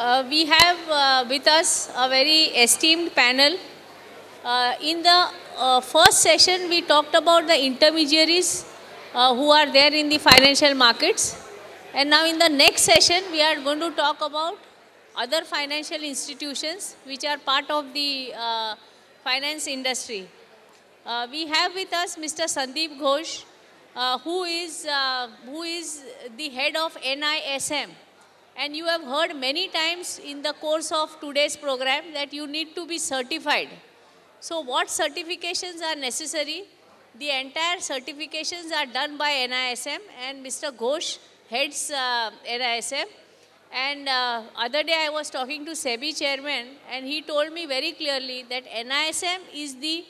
We have with us a very esteemed panel. In the first session, we talked about the intermediaries who are there in the financial markets. And now in the next session, we are going to talk about other financial institutions which are part of the finance industry. We have with us Mr. Sandeep Ghosh, who is the head of NISM. And you have heard many times in the course of today's program that you need to be certified. So what certifications are necessary? The entire certifications are done by NISM, and Mr. Ghosh heads NISM. And other day I was talking to SEBI chairman, and he told me very clearly that NISM is the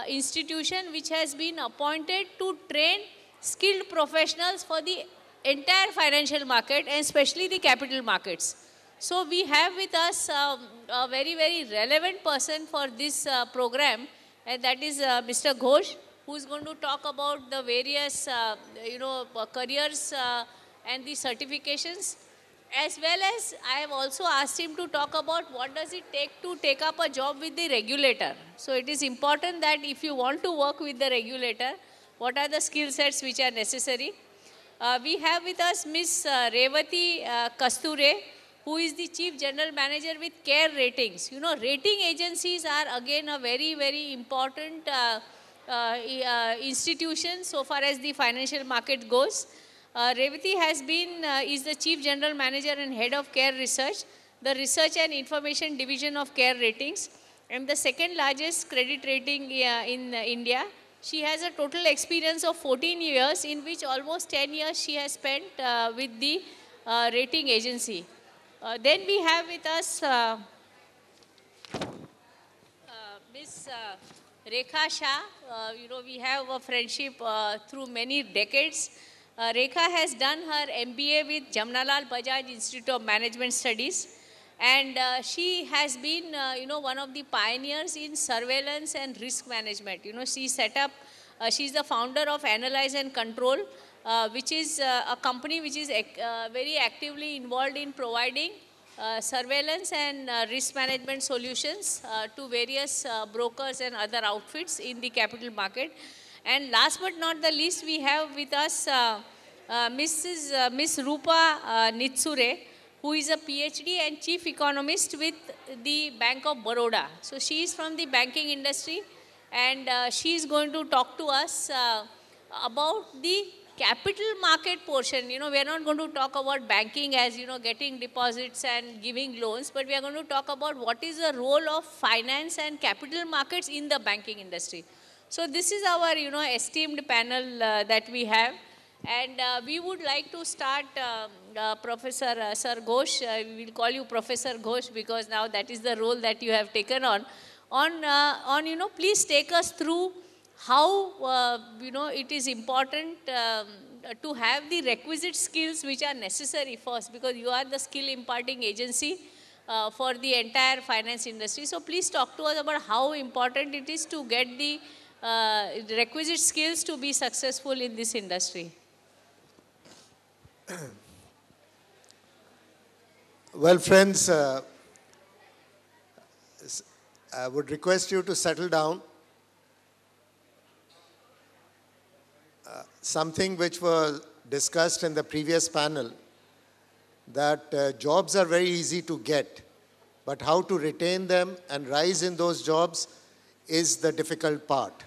institution which has been appointed to train skilled professionals for the entire financial market and especially the capital markets. So we have with us a very, very relevant person for this program, and that is Mr. Ghosh, who is going to talk about the various, careers and the certifications. As well as I have also asked him to talk about what does it take to take up a job with the regulator. So it is important that if you want to work with the regulator, what are the skill sets which are necessary. We have with us Ms. Revati Kasture, who is the Chief General Manager with CARE Ratings. You know, rating agencies are again a very, very important institution so far as the financial market goes. Revati is the Chief General Manager and Head of CARE Research, the Research and Information Division of CARE Ratings, and the second largest credit rating in India. She has a total experience of 14 years, in which almost 10 years she has spent with the rating agency. Then we have with us Ms. Rekha Shah. We have a friendship through many decades. Rekha has done her MBA with Jamnalal Bajaj Institute of Management Studies, and she has been, one of the pioneers in surveillance and risk management. She's the founder of Analyze and Control, which is a company which is very actively involved in providing surveillance and risk management solutions to various brokers and other outfits in the capital market. And last but not the least, we have with us Miss Rupa Nitsure, who is a PhD and Chief Economist with the Bank of Baroda. So she is from the banking industry, and she is going to talk to us about the capital market portion. We are not going to talk about banking as, getting deposits and giving loans, but we are going to talk about what is the role of finance and capital markets in the banking industry. So this is our, esteemed panel that we have. And we would like to start, Professor Sir Ghosh. We will call you Professor Ghosh because now that is the role that you have taken on. Please take us through how, it is important to have the requisite skills which are necessary first, because you are the skill imparting agency for the entire finance industry. So please talk to us about how important it is to get the requisite skills to be successful in this industry. Well, friends, I would request you to settle down. Something which was discussed in the previous panel, that jobs are very easy to get, but how to retain them and rise in those jobs is the difficult part.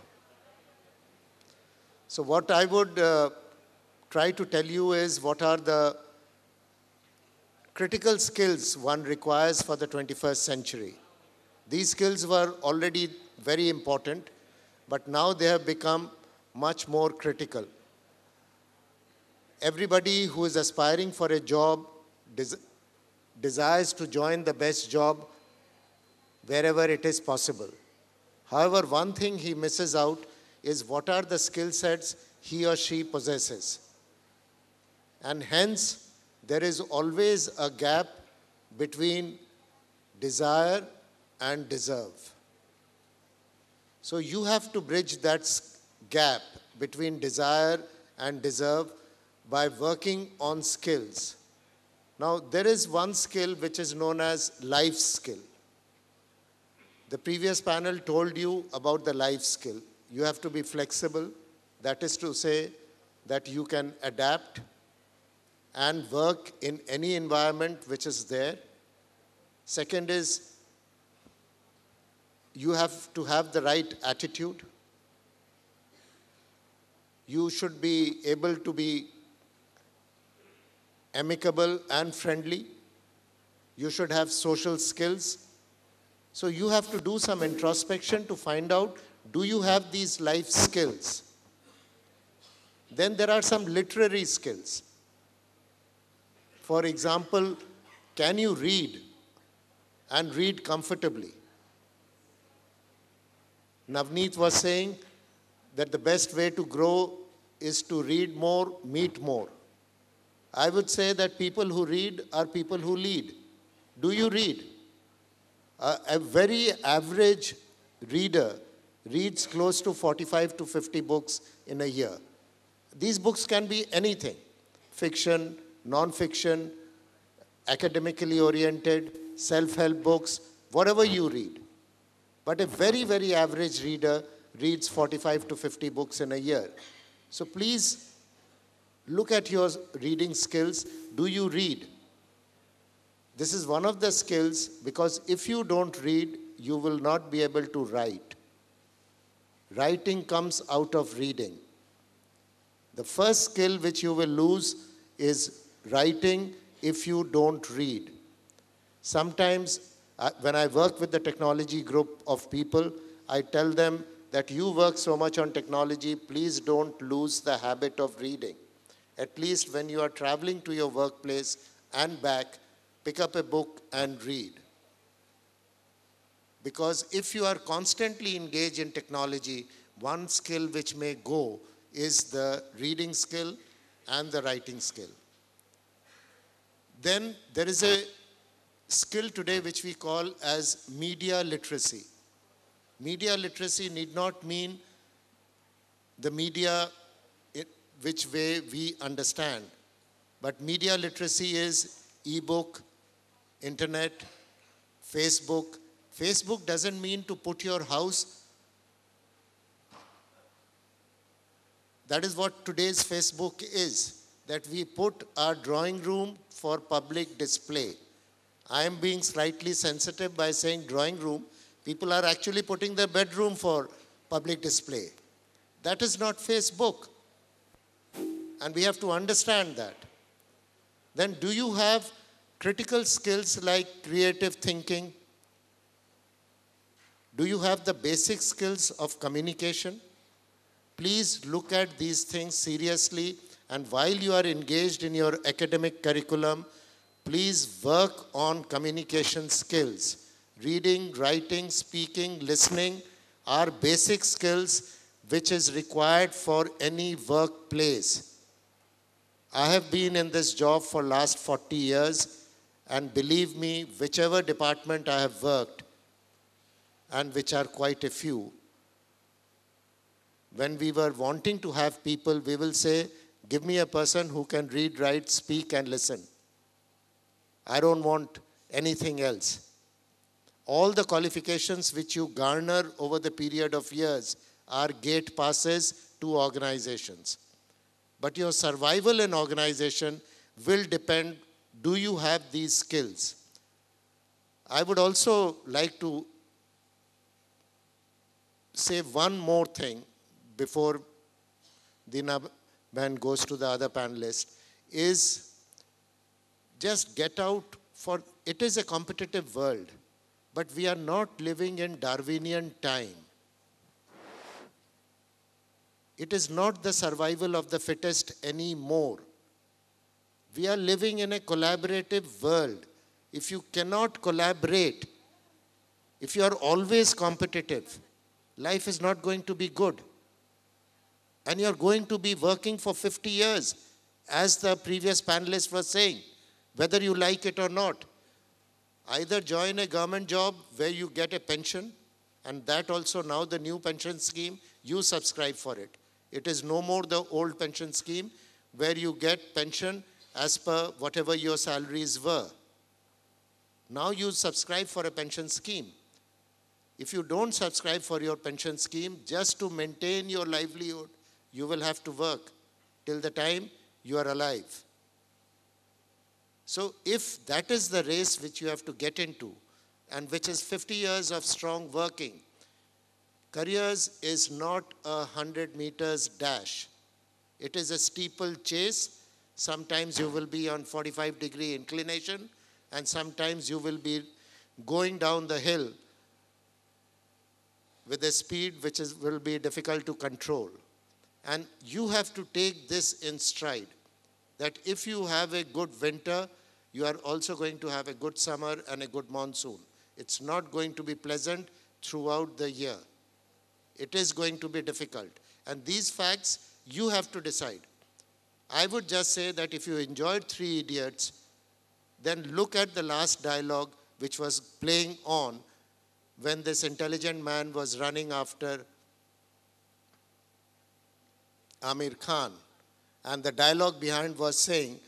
So what I would try to tell you is what are the critical skills one requires for the 21st century. These skills were already very important, but now they have become much more critical. Everybody who is aspiring for a job desires to join the best job wherever it is possible. However, one thing he misses out is what are the skill sets he or she possesses. And hence, there is always a gap between desire and deserve. So you have to bridge that gap between desire and deserve by working on skills. Now, there is one skill which is known as life skill. The previous panel told you about the life skill. You have to be flexible. That is to say that you can adapt and work in any environment which is there. Second is you have to have the right attitude. You should be able to be amicable and friendly. You should have social skills. So you have to do some introspection to find out, do you have these life skills? Then there are some literary skills. For example, can you read and read comfortably? Navneet was saying that the best way to grow is to read more, meet more. I would say that people who read are people who lead. Do you read? A very average reader reads close to 45 to 50 books in a year. These books can be anything: fiction, non-fiction, academically oriented, self-help books, whatever you read. But a very, very average reader reads 45 to 50 books in a year. So please look at your reading skills. Do you read? This is one of the skills, because if you don't read, you will not be able to write. Writing comes out of reading. The first skill which you will lose is writing if you don't read. Sometimes when I work with the technology group of people, I tell them that you work so much on technology, please don't lose the habit of reading. At least when you are traveling to your workplace and back, pick up a book and read. Because if you are constantly engaged in technology, one skill which may go is the reading skill and the writing skill. Then there is a skill today which we call as media literacy. Media literacy need not mean the media which way we understand, but media literacy is e-book, internet, Facebook. Facebook doesn't mean to put your house. That is what today's Facebook is, that we put our drawing room for public display. I am being slightly sensitive by saying drawing room. People are actually putting their bedroom for public display. That is not Facebook. And we have to understand that. Then do you have critical skills like creative thinking? Do you have the basic skills of communication? Please look at these things seriously, and while you are engaged in your academic curriculum, please work on communication skills. Reading, writing, speaking, listening are basic skills which is required for any workplace. I have been in this job for last 40 years, and believe me, whichever department I have worked, and which are quite a few, when we were wanting to have people, we will say, give me a person who can read, write, speak, and listen. I don't want anything else. All the qualifications which you garner over the period of years are gate passes to organizations. But your survival in organization will depend, do you have these skills? I would also like to say one more thing before Dina Bahan goes to the other panelist, is just get out for, it is a competitive world, but we are not living in Darwinian time. It is not the survival of the fittest anymore. We are living in a collaborative world. If you cannot collaborate, if you are always competitive, life is not going to be good. And you're going to be working for 50 years, as the previous panelist was saying, whether you like it or not. Either join a government job where you get a pension, and that also now the new pension scheme, you subscribe for it. It is no more the old pension scheme where you get pension as per whatever your salaries were. Now you subscribe for a pension scheme. If you don't subscribe for your pension scheme, just to maintain your livelihood, you will have to work till the time you are alive. So if that is the race which you have to get into, and which is 50 years of strong working, careers is not a 100 meters dash. It is a steeple chase. Sometimes you will be on 45-degree inclination, and sometimes you will be going down the hill with a speed which will be difficult to control. And you have to take this in stride, that if you have a good winter, you are also going to have a good summer and a good monsoon. It's not going to be pleasant throughout the year. It is going to be difficult. And these facts, you have to decide. I would just say that if you enjoyed Three Idiots, then look at the last dialogue which was playing on when this intelligent man was running after Aamir Khan. And the dialogue behind was saying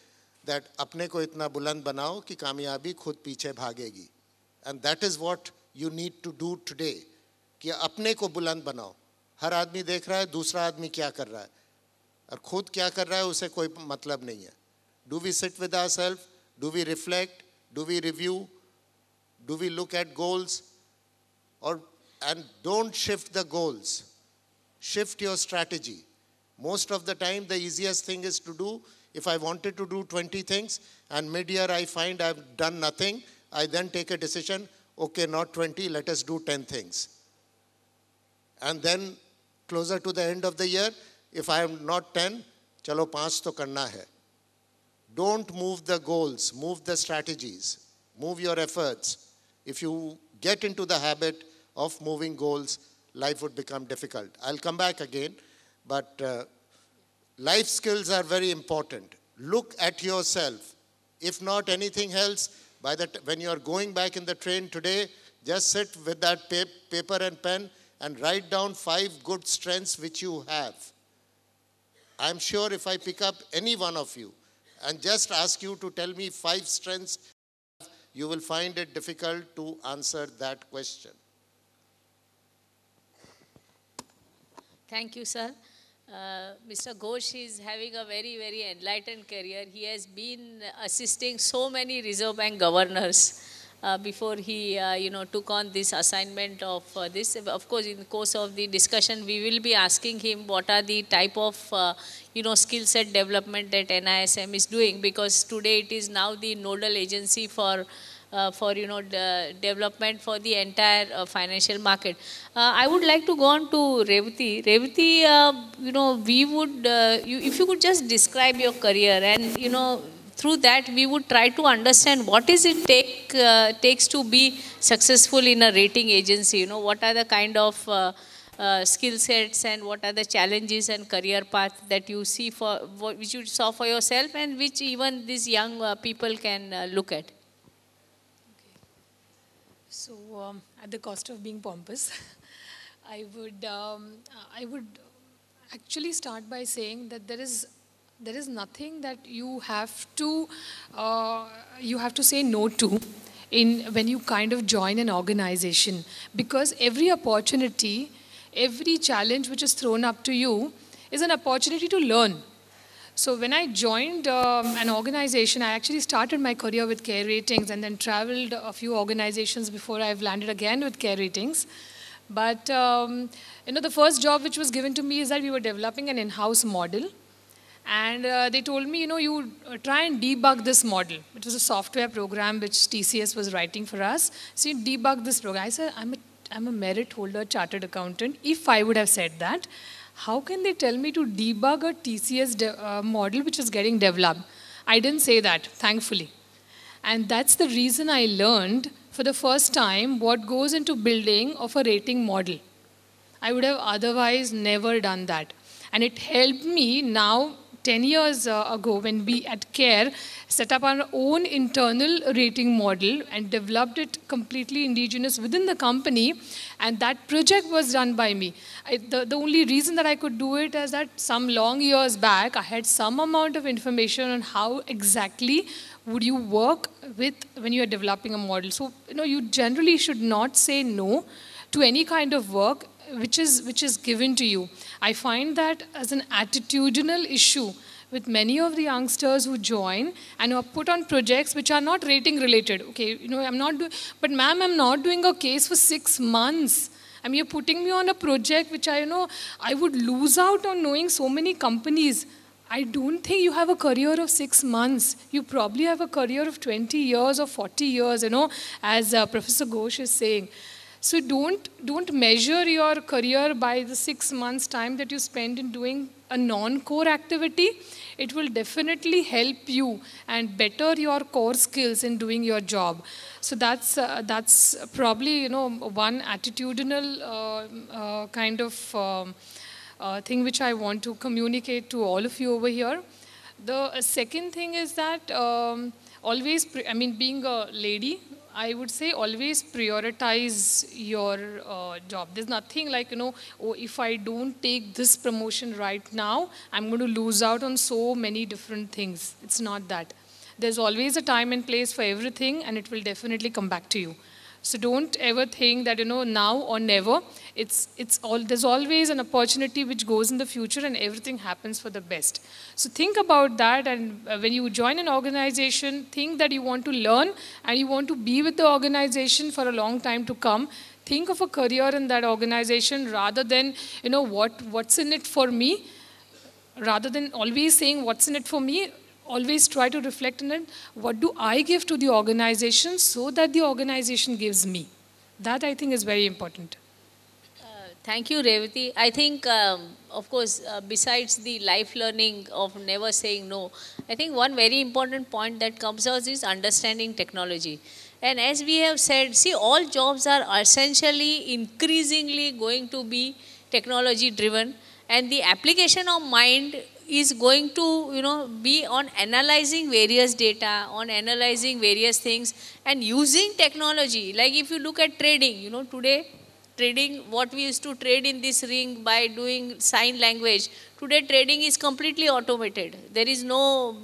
that apne ko itna buland banao ki kamyabi khud piche bhagegi. And that is what you need to do today. कि अपने को बुलंद बनाओ. हर आदमी देख रहा है दूसरा आदमी क्या कर रहा है और खुद क्या कर रहा है उसे कोई मतलब नहीं है. Do we sit with ourselves? Do we reflect? Do we review? Do we look at goals? And don't shift the goals. Shift your strategy. Most of the time, the easiest thing is to do, if I wanted to do 20 things and mid-year I find I've done nothing, I then take a decision, okay, not 20, let us do 10 things. And then closer to the end of the year, if I am not 10, chalo 5 to karna hai. Don't move the goals, move the strategies, move your efforts. If you get into the habit of moving goals, life would become difficult. I'll come back again, but life skills are very important. Look at yourself. If not anything else, when you are going back in the train today, just sit with that paper and pen and write down 5 good strengths which you have. I'm sure if I pick up any one of you and just ask you to tell me 5 strengths, you will find it difficult to answer that question. Thank you, sir. Mr. Ghosh is having a very, very enlightened career. He has been assisting so many Reserve Bank governors before he, took on this assignment of this. Of course, in the course of the discussion, we will be asking him what are the type of, skill set development that NISM is doing, because today it is now the nodal agency for development for the entire financial market. I would like to go on to Revati. Revati, we would, if you could just describe your career, and through that we would try to understand what is it takes to be successful in a rating agency. What are the kind of skill sets and what are the challenges and career path that you see which you saw for yourself and which even these young people can look at. So, at the cost of being pompous, I would actually start by saying that there is nothing that you have to say no to when you kind of join an organization, because every opportunity, every challenge which is thrown up to you is an opportunity to learn. So when I joined an organization, I actually started my career with Care Ratings and then traveled a few organizations before I've landed again with Care Ratings. But, the first job which was given to me is that we were developing an in-house model. And they told me, you try and debug this model. It was a software program which TCS was writing for us. So you debug this program. I said, I'm a merit holder, chartered accountant. If I would have said that, how can they tell me to debug a TCS model which is getting developed? I didn't say that, thankfully. And that's the reason I learned for the first time what goes into building of a rating model. I would have otherwise never done that. And it helped me now 10 years ago, when we at CARE set up our own internal rating model and developed it completely indigenous within the company, and that project was done by me. The only reason that I could do it is that some long years back, I had some amount of information on how exactly would you work with when you are developing a model. So, you generally should not say no to any kind of work which is given to you. I find that as an attitudinal issue with many of the youngsters who join and who are put on projects which are not rating related. Okay, I'm not doing, but ma'am, I'm not doing a case for 6 months. I mean, you're putting me on a project which I would lose out on knowing so many companies. I don't think you have a career of 6 months. You probably have a career of 20 years or 40 years, as Professor Ghosh is saying. So don't measure your career by the 6 months time that you spend in doing a non-core activity. It will definitely help you and better your core skills in doing your job. So that's probably one attitudinal kind of thing which I want to communicate to all of you over here. The second thing is that always, being a lady, I would say always prioritize your job. There's nothing like, if I don't take this promotion right now, I'm going to lose out on so many different things. It's not that. There's always a time and place for everything, and it will definitely come back to you. So don't ever think that, now or never. There's always an opportunity which goes in the future, and everything happens for the best. So think about that, and when you join an organization, think that you want to learn and you want to be with the organization for a long time to come. Think of a career in that organization rather than, what's in it for me. Rather than always saying what's in it for me, always try to reflect on it. What do I give to the organization so that the organization gives me? That, I think, is very important. Thank you, Revati. I think, of course, besides the life learning of never saying no, I think one very important point that comes out is understanding technology. And as we have said, see, all jobs are essentially increasingly going to be technology driven, and the application of mind is going to, be on analyzing various data, on analyzing various things and using technology. Like if you look at trading, today, trading, what we used to trade in this ring by doing sign language, today trading is completely automated. There is no,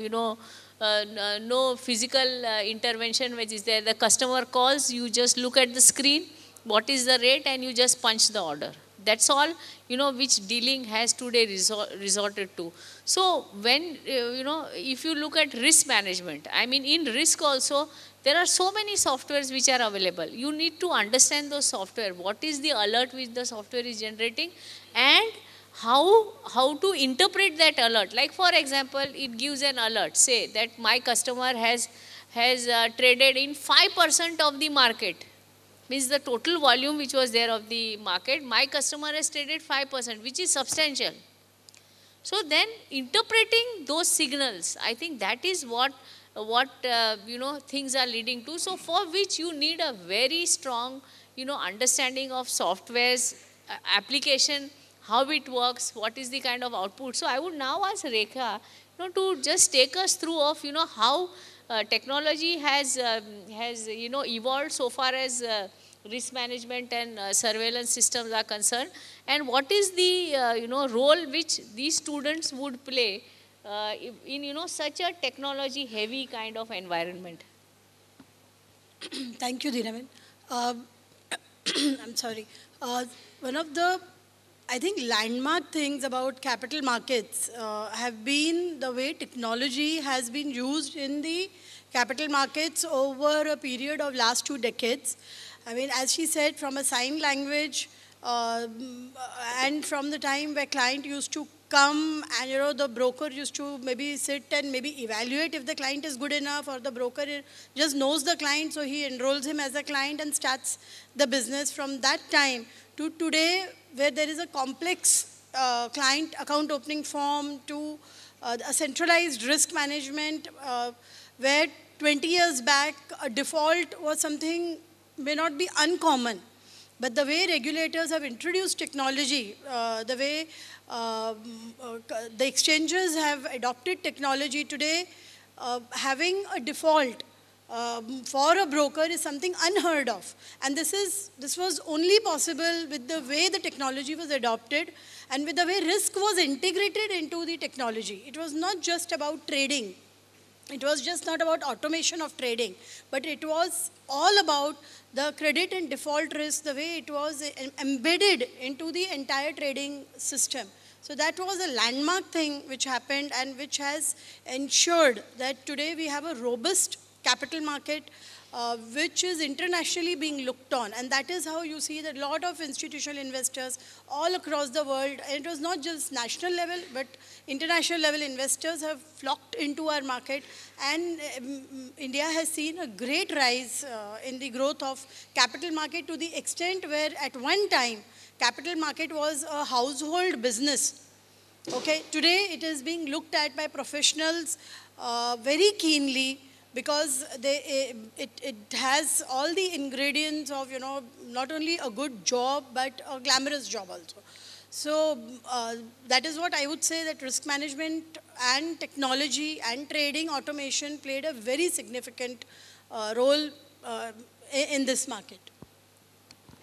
no physical intervention which is there. The customer calls, you just look at the screen, what is the rate, and you just punch the order. That's all, which dealing has today resorted to. So when, if you look at risk management, in risk also, there are so many softwares which are available. You need to understand those software. What is the alert which the software is generating, and how to interpret that alert. Like for example, it gives an alert, say that my customer has traded in 5% of the market. Means the total volume which was there of the market, my customer has traded 5%, which is substantial. So then interpreting those signals, I think that is what things are leading to. So for which you need a very strong, understanding of softwares, application, how it works, what is the kind of output. So I would now ask Rekha, to just take us through of, how technology has evolved so far as risk management and surveillance systems are concerned, and what is the role which these students would play in such a technology heavy kind of environment. Thank you, Dinaben. I'm sorry. One of the, I think, landmark things about capital markets have been the way technology has been used in the capital markets over a period of last 2 decades. As she said, from a sign language and from the time where client used to come and, the broker used to maybe sit and maybe evaluate if the client is good enough, or the broker just knows the client, so he enrolls him as a client and starts the business. From that time to today, where there is a complex client account opening form, to a centralized risk management, where 20 years back a default was something may not be uncommon. But the way regulators have introduced technology, the way the exchanges have adopted technology today, having a default for a broker is something unheard of. And this was only possible with the way the technology was adopted and with the way risk was integrated into the technology. It was not just about trading. It was just not about automation of trading, but it was all about the credit and default risk, the way it was embedded into the entire trading system. So that was a landmark thing which happened and which has ensured that today we have a robust capital market which is internationally being looked on. And that is how you see that a lot of institutional investors all across the world, and it was not just national level, but international level investors have flocked into our market. And India has seen a great rise in the growth of capital market to the extent where at one time, capital market was a household business. Okay, today it is being looked at by professionals very keenly, because it has all the ingredients of, not only a good job, but a glamorous job also. So that is what I would say, that risk management and technology and trading automation played a very significant role in this market.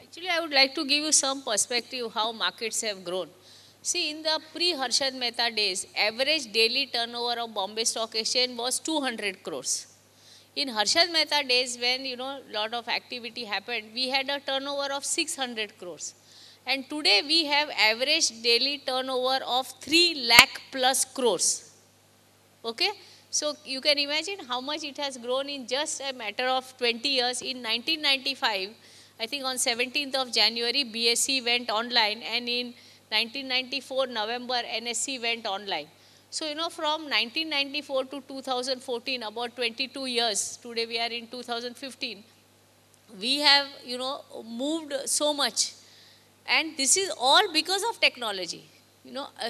Actually, I would like to give you some perspective how markets have grown. See, in the pre-Harshad Mehta days, average daily turnover of Bombay Stock Exchange was 200 crores. In Harshad Mehta days, when lot of activity happened, we had a turnover of 600 crores. And today we have average daily turnover of 3 lakh plus crores. Okay? So you can imagine how much it has grown in just a matter of 20 years. In 1995, I think on 17th of January, BSE went online, and in 1994 November, NSE went online. So, from 1994 to 2014, about 22 years, today we are in 2015, we have, moved so much. And this is all because of technology.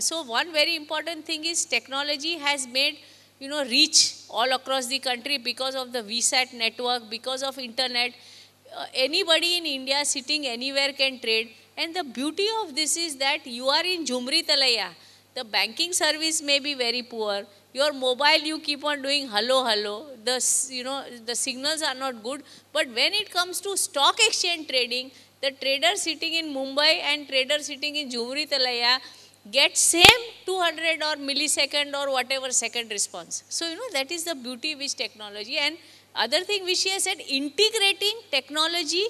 So one very important thing is technology has made, reach all across the country because of the VSAT network, because of internet. Anybody in India sitting anywhere can trade. And the beauty of this is that you are in Jhumri Talaya. The banking service may be very poor. Your mobile, you keep on doing hello, hello. The signals are not good. But when it comes to stock exchange trading, the trader sitting in Mumbai and trader sitting in Jhumri Talaya get same 200 or millisecond or whatever second response. So, that is the beauty which technology. And other thing which she has said, integrating technology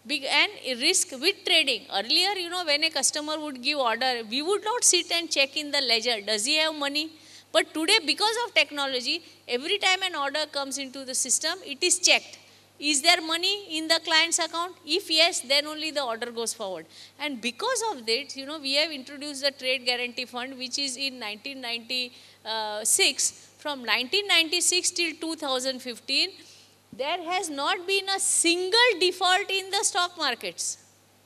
and risk with trading. Earlier, when a customer would give order, we would not sit and check in the ledger, does he have money? But today, because of technology, every time an order comes into the system, it is checked. Is there money in the client's account? If yes, then only the order goes forward. And because of that, we have introduced the Trade Guarantee Fund, which is in 1996. From 1996 till 2015, there has not been a single default in the stock markets.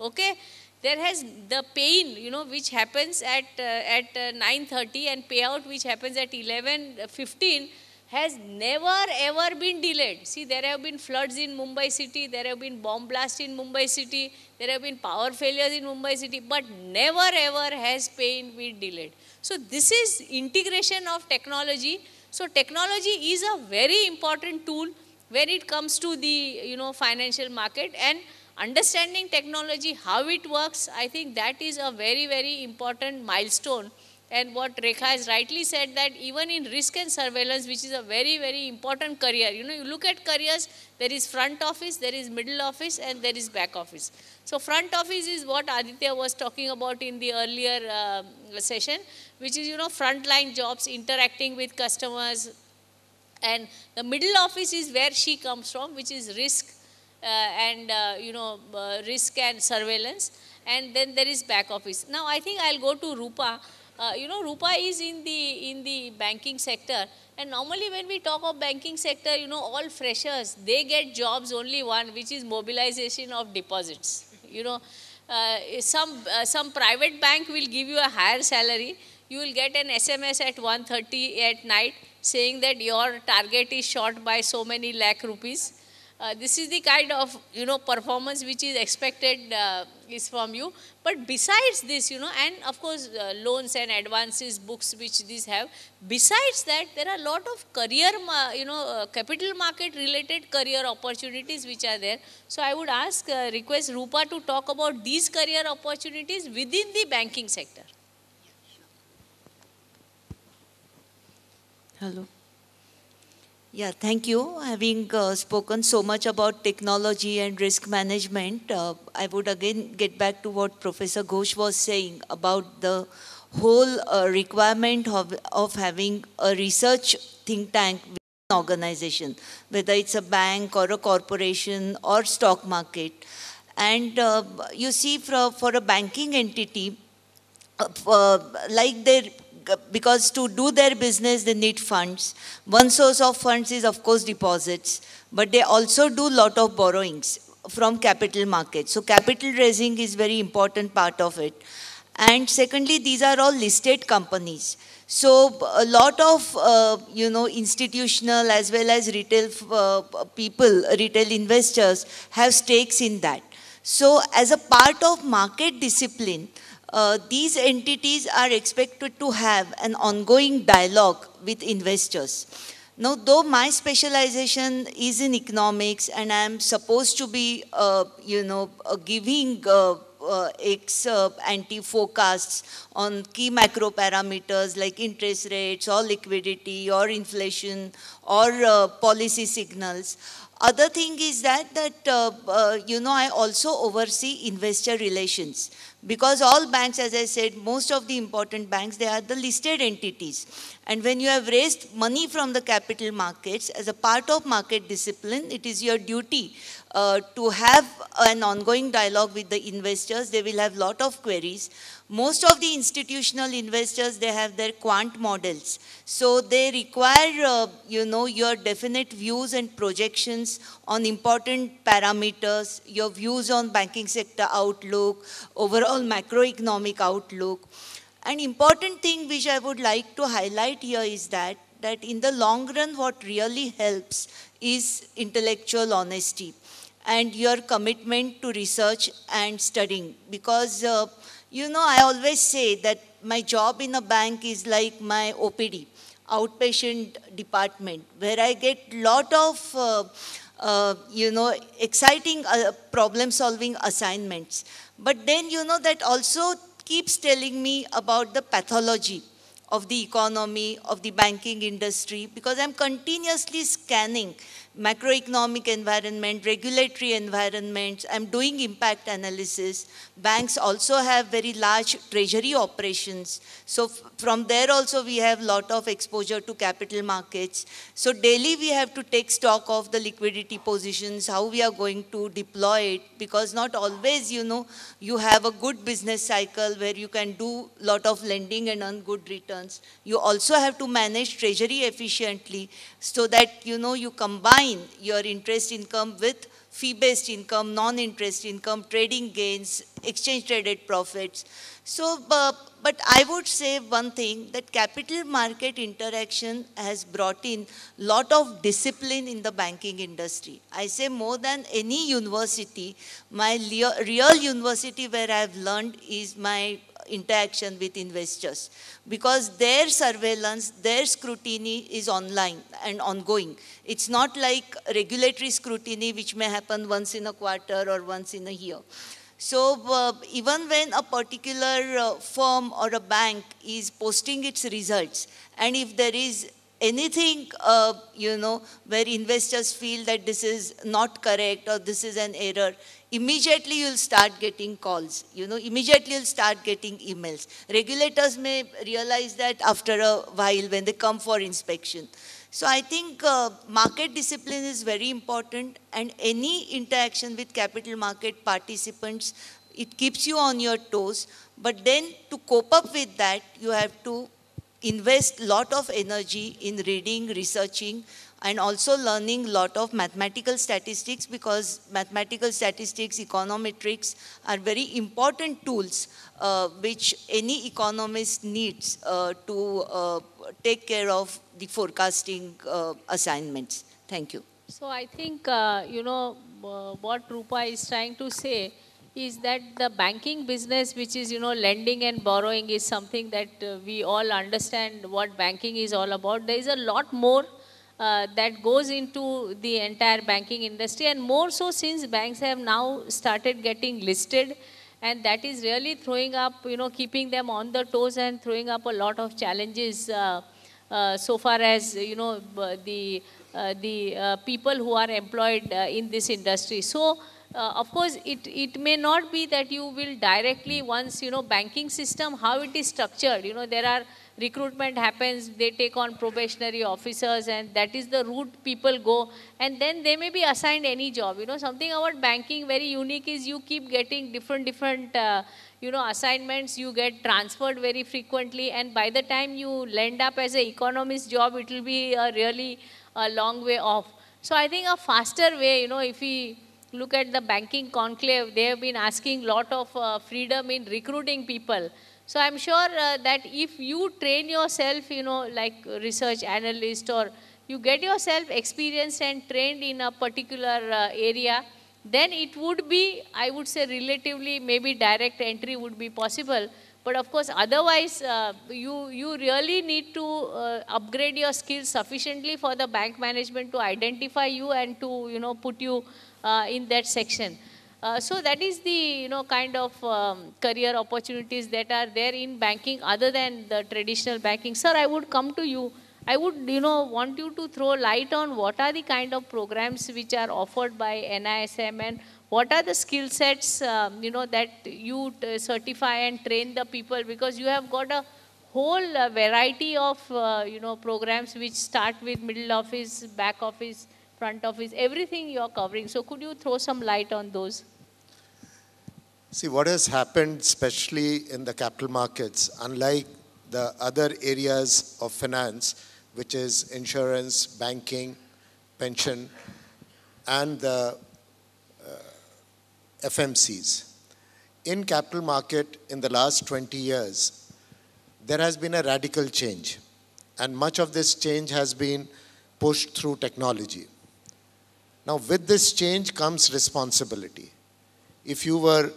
Okay? There has the pain, which happens at 9:30 and payout which happens at 11:15 has never ever been delayed. See, there have been floods in Mumbai city, there have been bomb blasts in Mumbai city, there have been power failures in Mumbai city, but never ever has pain been delayed. So this is integration of technology. So technology is a very important tool when it comes to the financial market, and understanding technology, how it works, I think that is a very, very important milestone. And what Rekha has rightly said, that even in risk and surveillance, which is a very, very important career, you look at careers, there is front office, there is middle office, and there is back office. So front office is what Aditya was talking about in the earlier session, which is, frontline jobs, interacting with customers. And the middle office is where she comes from, which is risk risk and surveillance. And then there is back office. Now, I think I'll go to Rupa. Rupa is in the banking sector. And normally when we talk of banking sector, all freshers, they get jobs only one, which is mobilization of deposits. Some private bank will give you a higher salary. You will get an SMS at 1:30 at night saying that your target is short by so many lakh rupees. this is the kind of, performance which is expected is from you. But besides this, and of course, loans and advances, books which these have, besides that, there are a lot of career, capital market related career opportunities which are there. So I would ask, request Rupa to talk about these career opportunities within the banking sector. Hello. Yeah, thank you. Having spoken so much about technology and risk management, I would again get back to what Professor Ghosh was saying about the whole requirement of having a research think tank within an organization, whether it's a bank or a corporation or stock market. And you see, for a banking entity, like their because to do their business, they need funds. One source of funds is, of course, deposits, but they also do a lot of borrowings from capital markets. So capital raising is very important part of it. And secondly, these are all listed companies. So a lot of, institutional as well as retail people, retail investors have stakes in that. So as a part of market discipline, these entities are expected to have an ongoing dialogue with investors. Now, though my specialization is in economics and I'm supposed to be, giving ex-ante forecasts on key macro parameters like interest rates or liquidity or inflation or policy signals. Other thing is that I also oversee investor relations. Because all banks, as I said, most of the important banks, they are the listed entities. And when you have raised money from the capital markets, as a part of market discipline, it is your duty to have an ongoing dialogue with the investors. They will have a lot of queries. Most of the institutional investors, they have their quant models. So they require, your definite views and projections on important parameters, your views on banking sector outlook, overall macroeconomic outlook. An important thing which I would like to highlight here is that in the long run, what really helps is intellectual honesty and your commitment to research and studying. Because I always say that my job in a bank is like my OPD, outpatient department, where I get lot of, exciting problem-solving assignments. But then, that also keeps telling me about the pathology of the economy, of the banking industry, because I'm continuously scanning macroeconomic environment, regulatory environments. I'm doing impact analysis. Banks also have very large treasury operations. So from there also we have a lot of exposure to capital markets. So daily we have to take stock of the liquidity positions, how we are going to deploy it, because not always, you have a good business cycle where you can do a lot of lending and earn good returns. You also have to manage treasury efficiently so that, you combine your interest income with fee-based income, non-interest income, trading gains, exchange-traded profits. So, but I would say one thing, that capital market interaction has brought in a lot of discipline in the banking industry. I say more than any university, my real university where I've learned is my interaction with investors, because their surveillance, their scrutiny is online and ongoing. It's not like regulatory scrutiny which may happen once in a quarter or once in a year. So even when a particular firm or a bank is posting its results, and if there is anything, where investors feel that this is not correct or this is an error, immediately you'll start getting calls, immediately you'll start getting emails. Regulators may realize that after a while when they come for inspection. So I think market discipline is very important, and any interaction with capital market participants, it keeps you on your toes. But then to cope up with that, you have to invest a lot of energy in reading, researching, and also learning a lot of mathematical statistics, because mathematical statistics, econometrics are very important tools which any economist needs to take care of the forecasting assignments. Thank you. So I think, what Rupa is trying to say is that the banking business, which is, lending and borrowing, is something that we all understand what banking is all about. There is a lot more that goes into the entire banking industry, and more so since banks have now started getting listed, and that is really throwing up, keeping them on the toes and throwing up a lot of challenges so far as, the people who are employed in this industry. So, of course, it may not be that you will directly, once, banking system, how it is structured, there are recruitment happens, they take on probationary officers, and that is the route people go, and then they may be assigned any job. Something about banking very unique is you keep getting different assignments, you get transferred very frequently, and by the time you land up as an economist job, it will be a really a long way off. So I think a faster way, if we look at the banking conclave, they have been asking lot of freedom in recruiting people. So I'm sure that if you train yourself, like research analyst, or you get yourself experienced and trained in a particular area, then it would be, I would say, relatively maybe direct entry would be possible. But of course, otherwise, you really need to upgrade your skills sufficiently for the bank management to identify you and to, put you in that section. So that is the, kind of career opportunities that are there in banking other than the traditional banking. Sir, I would come to you. I would, want you to throw light on what are the kind of programs which are offered by NISM, and what are the skill sets, that you certify and train the people, because you have got a whole variety of, programs which start with middle office, back office, front office, everything you are covering. So could you throw some light on those? See, what has happened, especially in the capital markets, unlike the other areas of finance, which is insurance, banking, pension, and the FMCs. In capital market in the last 20 years, there has been a radical change. And much of this change has been pushed through technology. Now, with this change comes responsibility. If you were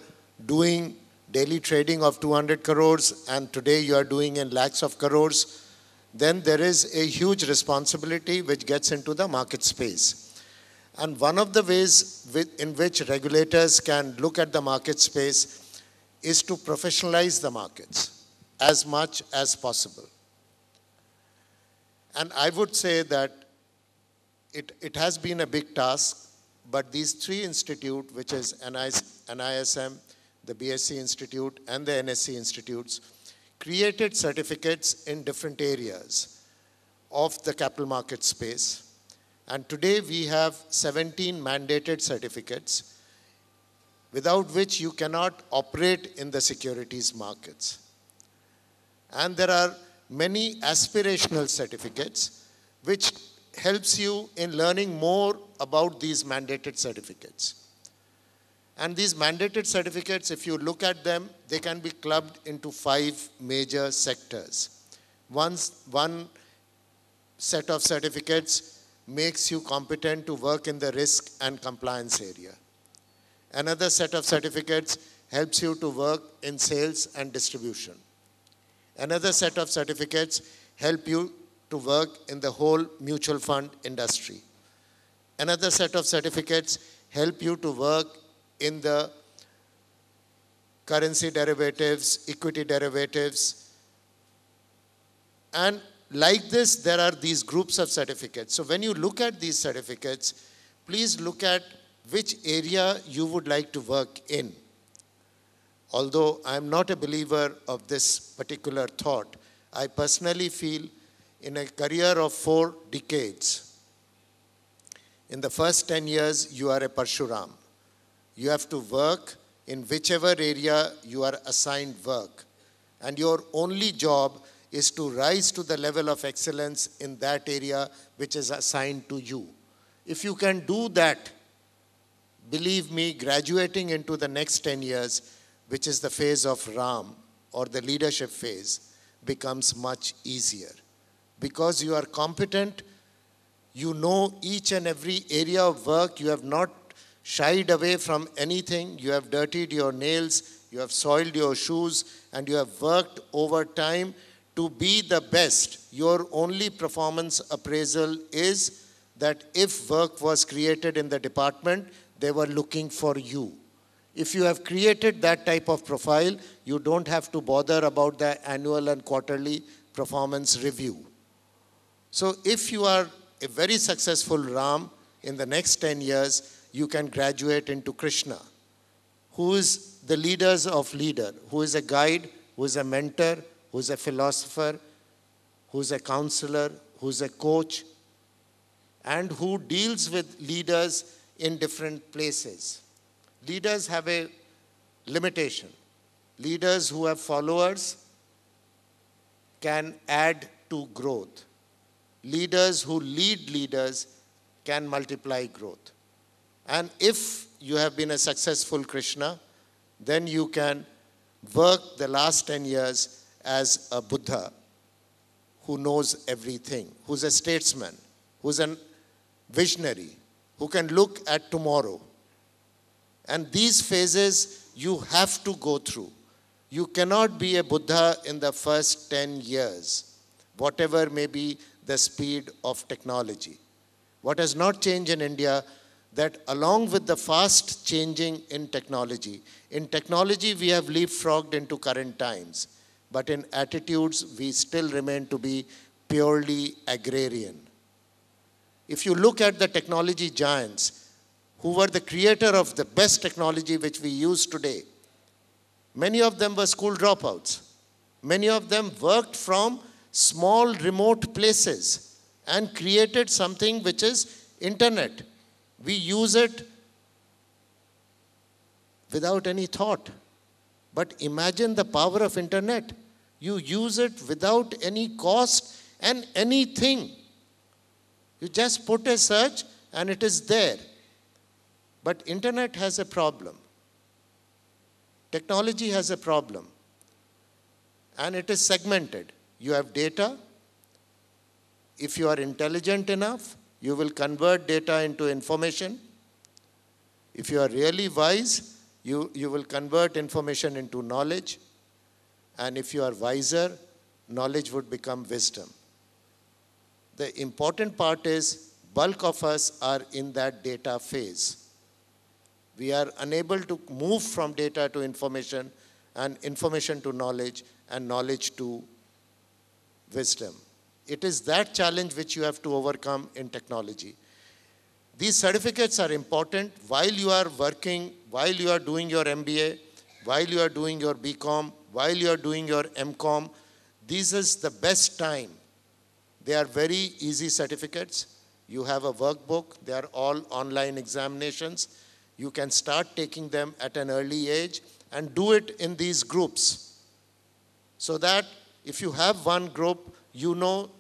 doing daily trading of 200 crores and today you are doing in lakhs of crores, then there is a huge responsibility which gets into the market space. And one of the ways in which regulators can look at the market space is to professionalize the markets as much as possible. And I would say that it has been a big task, but these three institutes, which is NISM, the BSc Institute, and the NSC Institutes, created certificates in different areas of the capital market space. And today we have 17 mandated certificates, without which you cannot operate in the securities markets. And there are many aspirational certificates, which helps you in learning more about these mandated certificates. And these mandated certificates, if you look at them, they can be clubbed into 5 major sectors. One set of certificates makes you competent to work in the risk and compliance area. Another set of certificates helps you to work in sales and distribution. Another set of certificates help you to work in the whole mutual fund industry. Another set of certificates help you to work in the currency derivatives, equity derivatives. And like this, there are these groups of certificates. So when you look at these certificates, please look at which area you would like to work in. Although I am not a believer of this particular thought, I personally feel in a career of 4 decades, in the first 10 years, you are a Parshuram. You have to work in whichever area you are assigned work. And your only job is to rise to the level of excellence in that area which is assigned to you. If you can do that, believe me, graduating into the next 10 years, which is the phase of Ram or the leadership phase, becomes much easier. Because you are competent, You know each and every area of work. You have not shied away from anything. You have dirtied your nails, you have soiled your shoes, and you have worked overtime to be the best. Your only performance appraisal is that if work was created in the department, they were looking for you. If you have created that type of profile, you don't have to bother about the annual and quarterly performance review. So if you are a very successful Ram, in the next 10 years, you can graduate into Krishna, who is the leaders of leader, who is a guide, who is a mentor, who is a philosopher, who is a counselor, who is a coach, and who deals with leaders in different places. Leaders have a limitation. Leaders who have followers can add to growth. Leaders who lead leaders can multiply growth. And if you have been a successful Krishna, then you can work the last 10 years as a Buddha who knows everything, who's a statesman, who's a visionary, who can look at tomorrow. And these phases you have to go through. You cannot be a Buddha in the first 10 years, whatever may be the speed of technology. What has not changed in India, that along with the fast changing in technology we have leapfrogged into current times, but in attitudes we still remain to be purely agrarian. If you look at the technology giants who were the creator of the best technology which we use today, many of them were school dropouts. Many of them worked from small remote places and created something which is internet. We use it without any thought. But imagine the power of internet. You use it without any cost and anything. You just put a search and it is there. But internet has a problem. Technology has a problem. And it is segmented. You have data. If you are intelligent enough, you will convert data into information. If you are really wise, you will convert information into knowledge. And if you are wiser, knowledge would become wisdom. The important part is, bulk of us are in that data phase. We are unable to move from data to information, and information to knowledge, and knowledge to wisdom. It is that challenge which you have to overcome in technology. These certificates are important while you are working, while you are doing your MBA, while you are doing your BCom, while you are doing your MCom. This is the best time. They are very easy certificates. You have a workbook. They are all online examinations. You can start taking them at an early age and do it in these groups. So that if you have one group, you know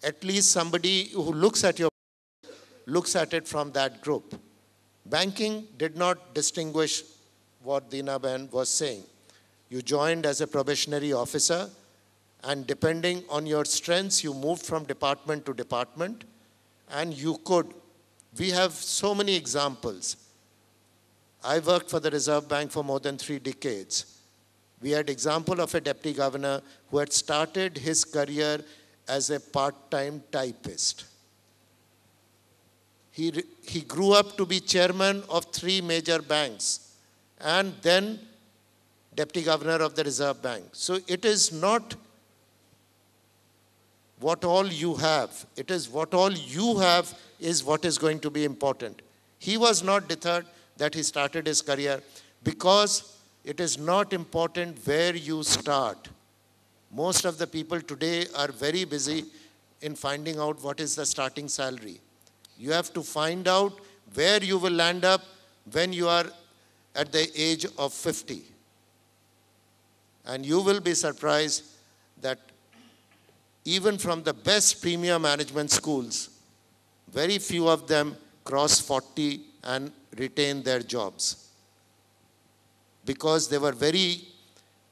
at least somebody who looks at it from that group. Banking did not distinguish what Deenaben was saying. You joined as a probationary officer, and depending on your strengths, you moved from department to department, and you could. We have so many examples. I worked for the Reserve Bank for more than 3 decades. We had example of a deputy governor who had started his career as a part-time typist. He grew up to be chairman of 3 major banks and then deputy governor of the Reserve Bank. So it is not what all you have. It is what all you have is what is going to be important. He was not deterred that he started his career because it is not important where you start. Most of the people today are very busy in finding out what is the starting salary. You have to find out where you will land up when you are at the age of 50. And you will be surprised that even from the best premier management schools, very few of them cross 40 and retain their jobs. Because they were very,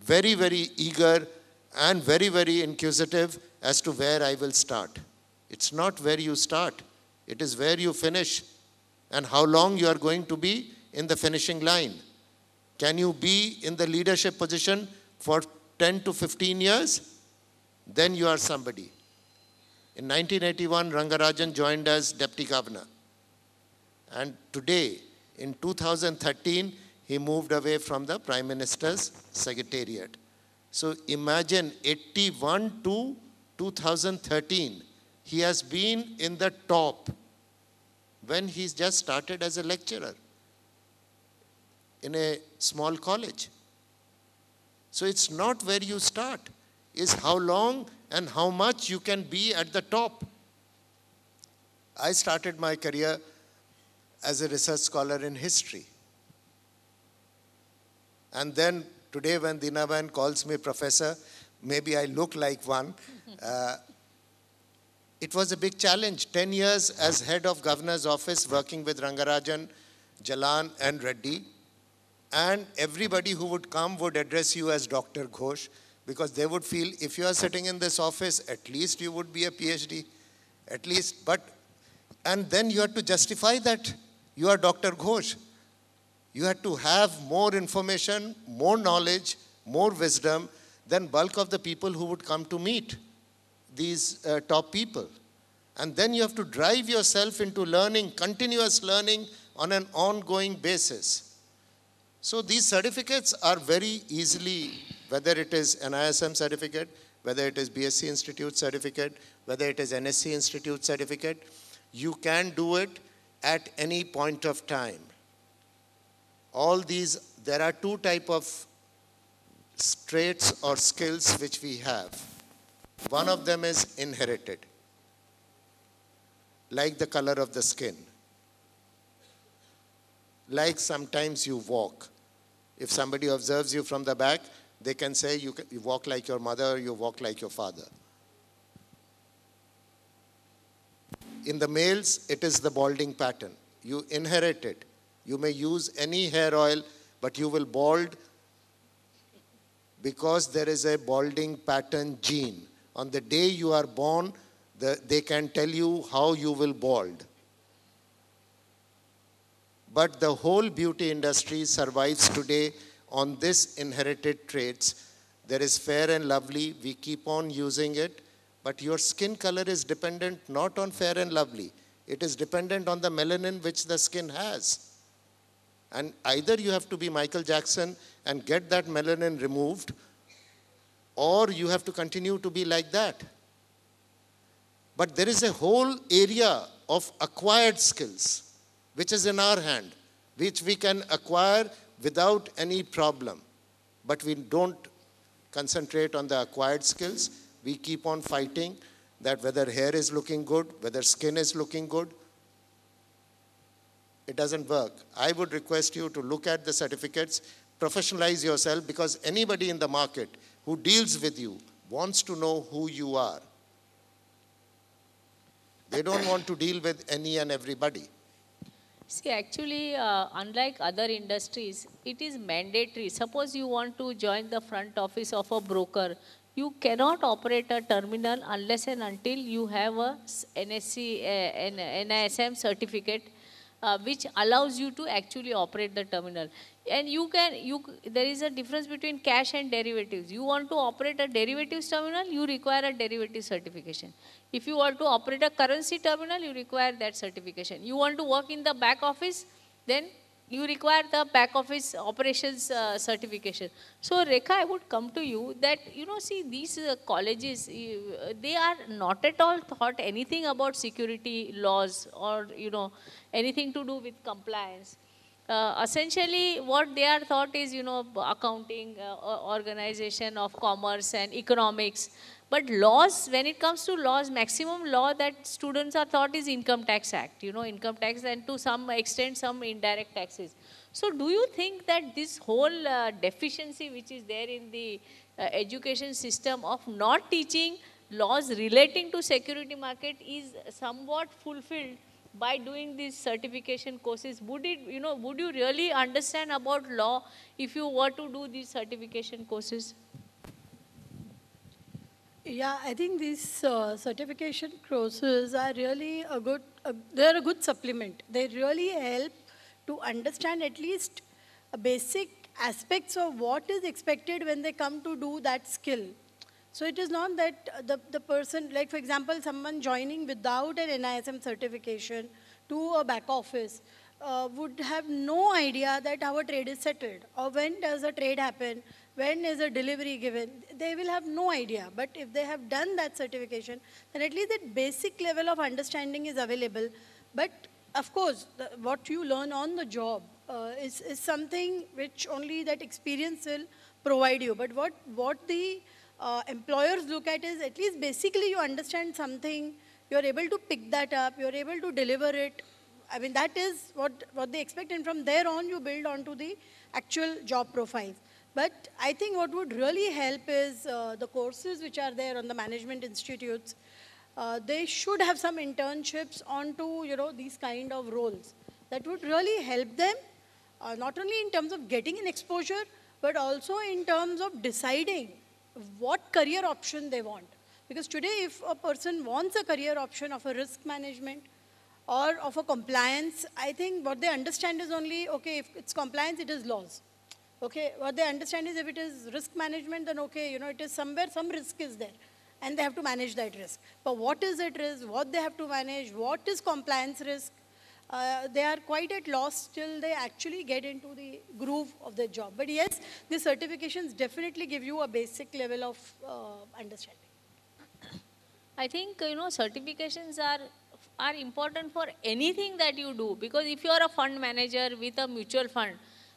very, very eager and very, very inquisitive as to where I will start. It's not where you start. It is where you finish and how long you are going to be in the finishing line. Can you be in the leadership position for 10 to 15 years? Then you are somebody. In 1981, Rangarajan joined as Deputy Governor. And today, in 2013, he moved away from the Prime Minister's Secretariat. So imagine 81 to 2013, he has been in the top when he's just started as a lecturer in a small college. So it's not where you start, it's how long and how much you can be at the top. I started my career as a research scholar in history. And then today when Dinaban calls me professor, maybe I look like one. It was a big challenge. 10 years as head of governor's office working with Rangarajan, Jalan and Reddy. And everybody who would come would address you as Dr. Ghosh, because they would feel if you are sitting in this office, at least you would be a PhD, at least. And then you had to justify that you are Dr. Ghosh. You had to have more information, more knowledge, more wisdom than bulk of the people who would come to meet these top people. And then you have to drive yourself into learning, continuous learning on an ongoing basis. So these certificates are very easily, whether it is an ISM certificate, whether it is BSc Institute certificate, whether it is NSc Institute certificate, you can do it at any point of time. All these, there are two types of traits or skills which we have. One of them is inherited, like the color of the skin. Like sometimes you walk. If somebody observes you from the back, they can say you walk like your mother, you walk like your father. In the males, it is the balding pattern. You inherit it. You may use any hair oil, but you will bald because there is a balding pattern gene. On the day you are born, they can tell you how you will bald. But the whole beauty industry survives today on this inherited traits. There is Fair and Lovely. We keep on using it. But your skin color is dependent not on Fair and Lovely. It is dependent on the melanin which the skin has. And either you have to be Michael Jackson and get that melanin removed, or you have to continue to be like that. But there is a whole area of acquired skills which is in our hand, which we can acquire without any problem. But we don't concentrate on the acquired skills. We keep on fighting that whether hair is looking good, whether skin is looking good. It doesn't work. I would request you to look at the certificates, professionalize yourself, because anybody in the market who deals with you wants to know who you are. They don't want to deal with any and everybody. See, actually, unlike other industries, it is mandatory. Suppose you want to join the front office of a broker, you cannot operate a terminal unless and until you have a NSC, NISM certificate, which allows you to actually operate the terminal. And there is a difference between cash and derivatives. You want to operate a derivatives terminal, you require a derivative certification. If you want to operate a currency terminal, you require that certification. You want to work in the back office, then you require the back office operations certification. So Rekha, I would come to you that, see these colleges, they are not at all taught anything about security laws or, anything to do with compliance. Essentially, what they are taught is, accounting, organization of commerce and economics. But laws, when it comes to laws, maximum law that students are taught is Income Tax Act, Income Tax, and to some extent some indirect taxes. So do you think that this whole deficiency which is there in the education system of not teaching laws relating to security market is somewhat fulfilled by doing these certification courses? Would you really understand about law if you were to do these certification courses? Yeah, I think these certification courses are really they're a good supplement. They really help to understand at least basic aspects of what is expected when they come to do that skill. So it is not that the person, like for example, someone joining without an NISM certification to a back office would have no idea that how a trade is settled or when does a trade happen, when is a delivery given. They will have no idea. But if they have done that certification, then at least that basic level of understanding is available. But of course, what you learn on the job is something which only that experience will provide you. But what the employers look at is at least basically you understand something, you're able to pick that up, you're able to deliver it. I mean, that is what they expect, and from there on you build onto the actual job profiles. But I think what would really help is the courses which are there on the management institutes. They should have some internships onto, these kind of roles. That would really help them, not only in terms of getting an exposure, but also in terms of deciding what career option they want. Because today, if a person wants a career option of a risk management or of a compliance, I think what they understand is only, okay, if it's compliance, it is laws. Okay, what they understand is if it is risk management, then okay, it is somewhere, some risk is there. And they have to manage that risk. But what is it risk? What they have to manage? What is compliance risk? They are quite at loss till they actually get into the groove of their job. But yes, the certifications definitely give you a basic level of understanding. I think, certifications are important for anything that you do, because if you are a fund manager with a mutual fund,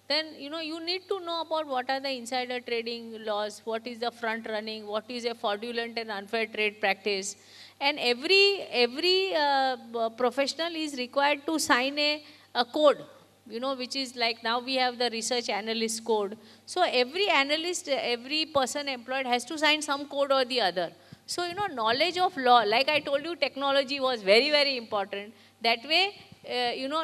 then you need to know about what are the insider trading laws, what is the front running, what is a fraudulent and unfair trade practice, and every professional is required to sign a code, which is like now we have the research analyst code. So every analyst, every person employed has to sign some code or the other. So, knowledge of law, like I told you, technology was very, very important. That way,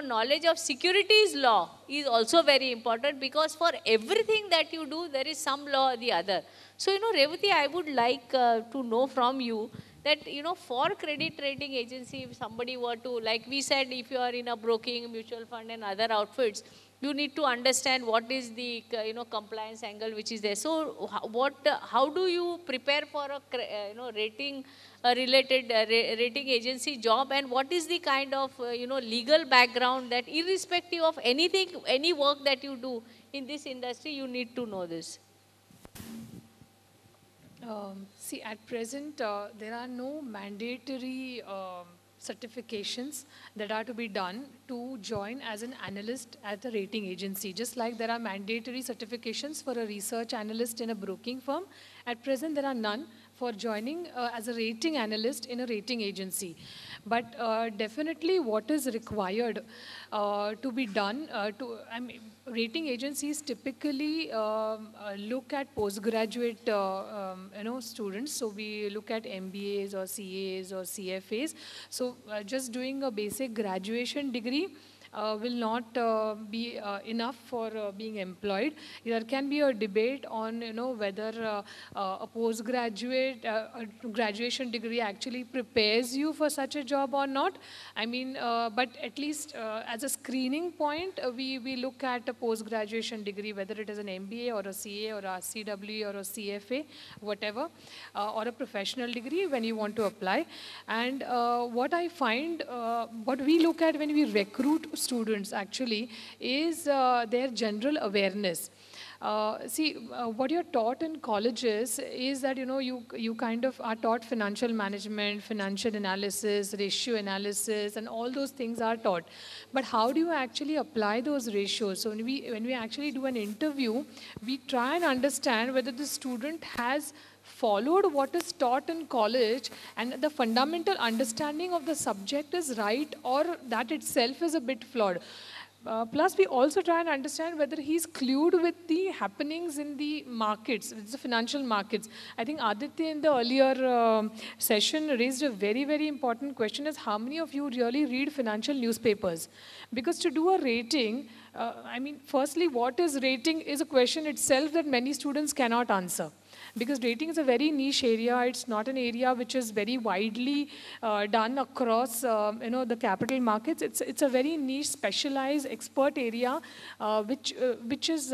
knowledge of securities law is also very important, because for everything that you do, there is some law or the other. So, Revati, I would like to know from you that, for credit rating agency, if somebody were to, like we said, if you are in a broking, mutual fund and other outfits, you need to understand what is the compliance angle which is there. So how do you prepare for a rating related rating agency job, and what is the kind of legal background that irrespective of anything, any work that you do in this industry, you need to know this? See, at present, there are no mandatory certifications that are to be done to join as an analyst at a rating agency. Just like there are mandatory certifications for a research analyst in a broking firm, at present there are none for joining as a rating analyst in a rating agency. But definitely what is required to be done, rating agencies typically look at postgraduate students. So we look at MBAs or CAs or CFAs. So just doing a basic graduation degree will not be enough for being employed. There can be a debate on whether a postgraduate graduation degree actually prepares you for such a job or not. I mean, but at least as a screening point, we look at a post-graduation degree, whether it is an MBA or a CA or a CW or a CFA, whatever, or a professional degree when you want to apply. And what I find, what we look at when we recruit students actually is their general awareness. What you're taught in colleges is that, you kind of are taught financial management, financial analysis, ratio analysis, and all those things are taught. But how do you actually apply those ratios? So when we actually do an interview, we try and understand whether the student has followed what is taught in college and the fundamental understanding of the subject is right, or that itself is a bit flawed. Plus, we also try and understand whether he's clued with the happenings in the markets, the financial markets. I think Aditya in the earlier session raised a very, very important question: is how many of you really read financial newspapers? Because to do a rating, firstly, what is rating is a question itself that many students cannot answer. because rating is a very niche area. It's not an area which is very widely done across the capital markets. It's a very niche, specialized, expert area which is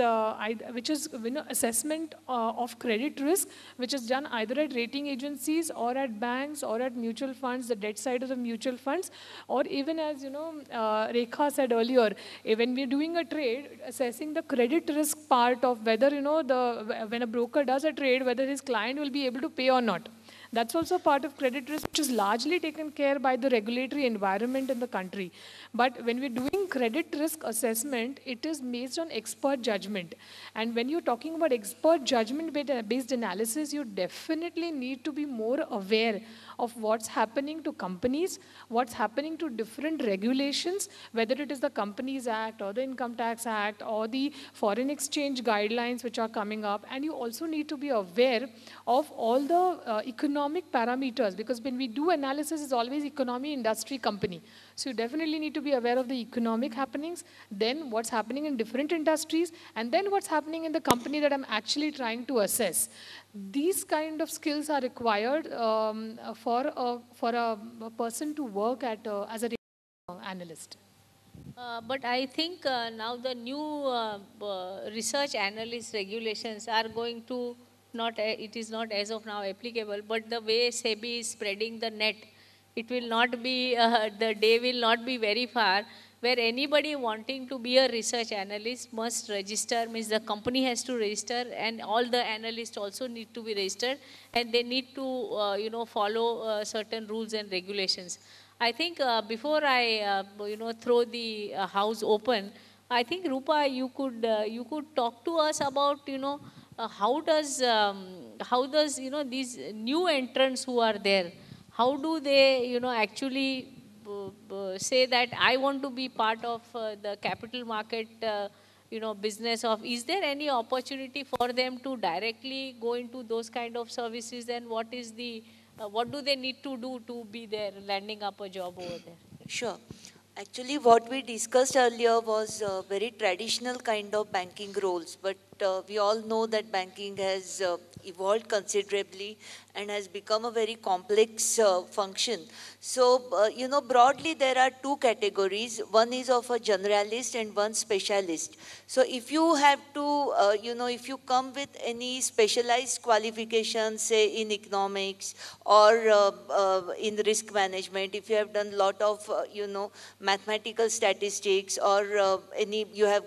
assessment of credit risk, which is done either at rating agencies or at banks or at mutual funds, the debt side of the mutual funds, or even as Rekha said earlier, when we're doing a trade, assessing the credit risk part of whether when a broker does a trade, whether his client will be able to pay or not. That's also part of credit risk, which is largely taken care by the regulatory environment in the country. But when we're doing credit risk assessment, it is based on expert judgment. And when you're talking about expert judgment-based analysis, you definitely need to be more aware of what's happening to companies, what's happening to different regulations, whether it is the Companies Act or the Income Tax Act or the foreign exchange guidelines which are coming up. And you also need to be aware of all the economic parameters, because when we do analysis, it's always economy, industry, company. So you definitely need to be aware of the economic happenings, then what's happening in different industries, and then what's happening in the company that I'm actually trying to assess. These kind of skills are required for a person to work as a analyst. But I think now the new research analyst regulations are going to it is not as of now applicable, but the way SEBI is spreading the net, it will not be, the day will not be very far where anybody wanting to be a research analyst must register, means the company has to register, and all the analysts also need to be registered, and they need to follow certain rules and regulations. I think before I throw the house open, I think Rupa, you could talk to us about how does these new entrants who are there, how do they actually say that I want to be part of the capital market business of, is there any opportunity for them to directly go into those kind of services, and what is the what do they need to do to be there, landing up a job over there? Sure. Actually, what we discussed earlier was very traditional kind of banking roles, but we all know that banking has evolved considerably and has become a very complex function. So, broadly there are two categories. One is of a generalist and one specialist. So if you have to, if you come with any specialized qualifications, say in economics or in risk management, if you have done a lot of, mathematical statistics, or you have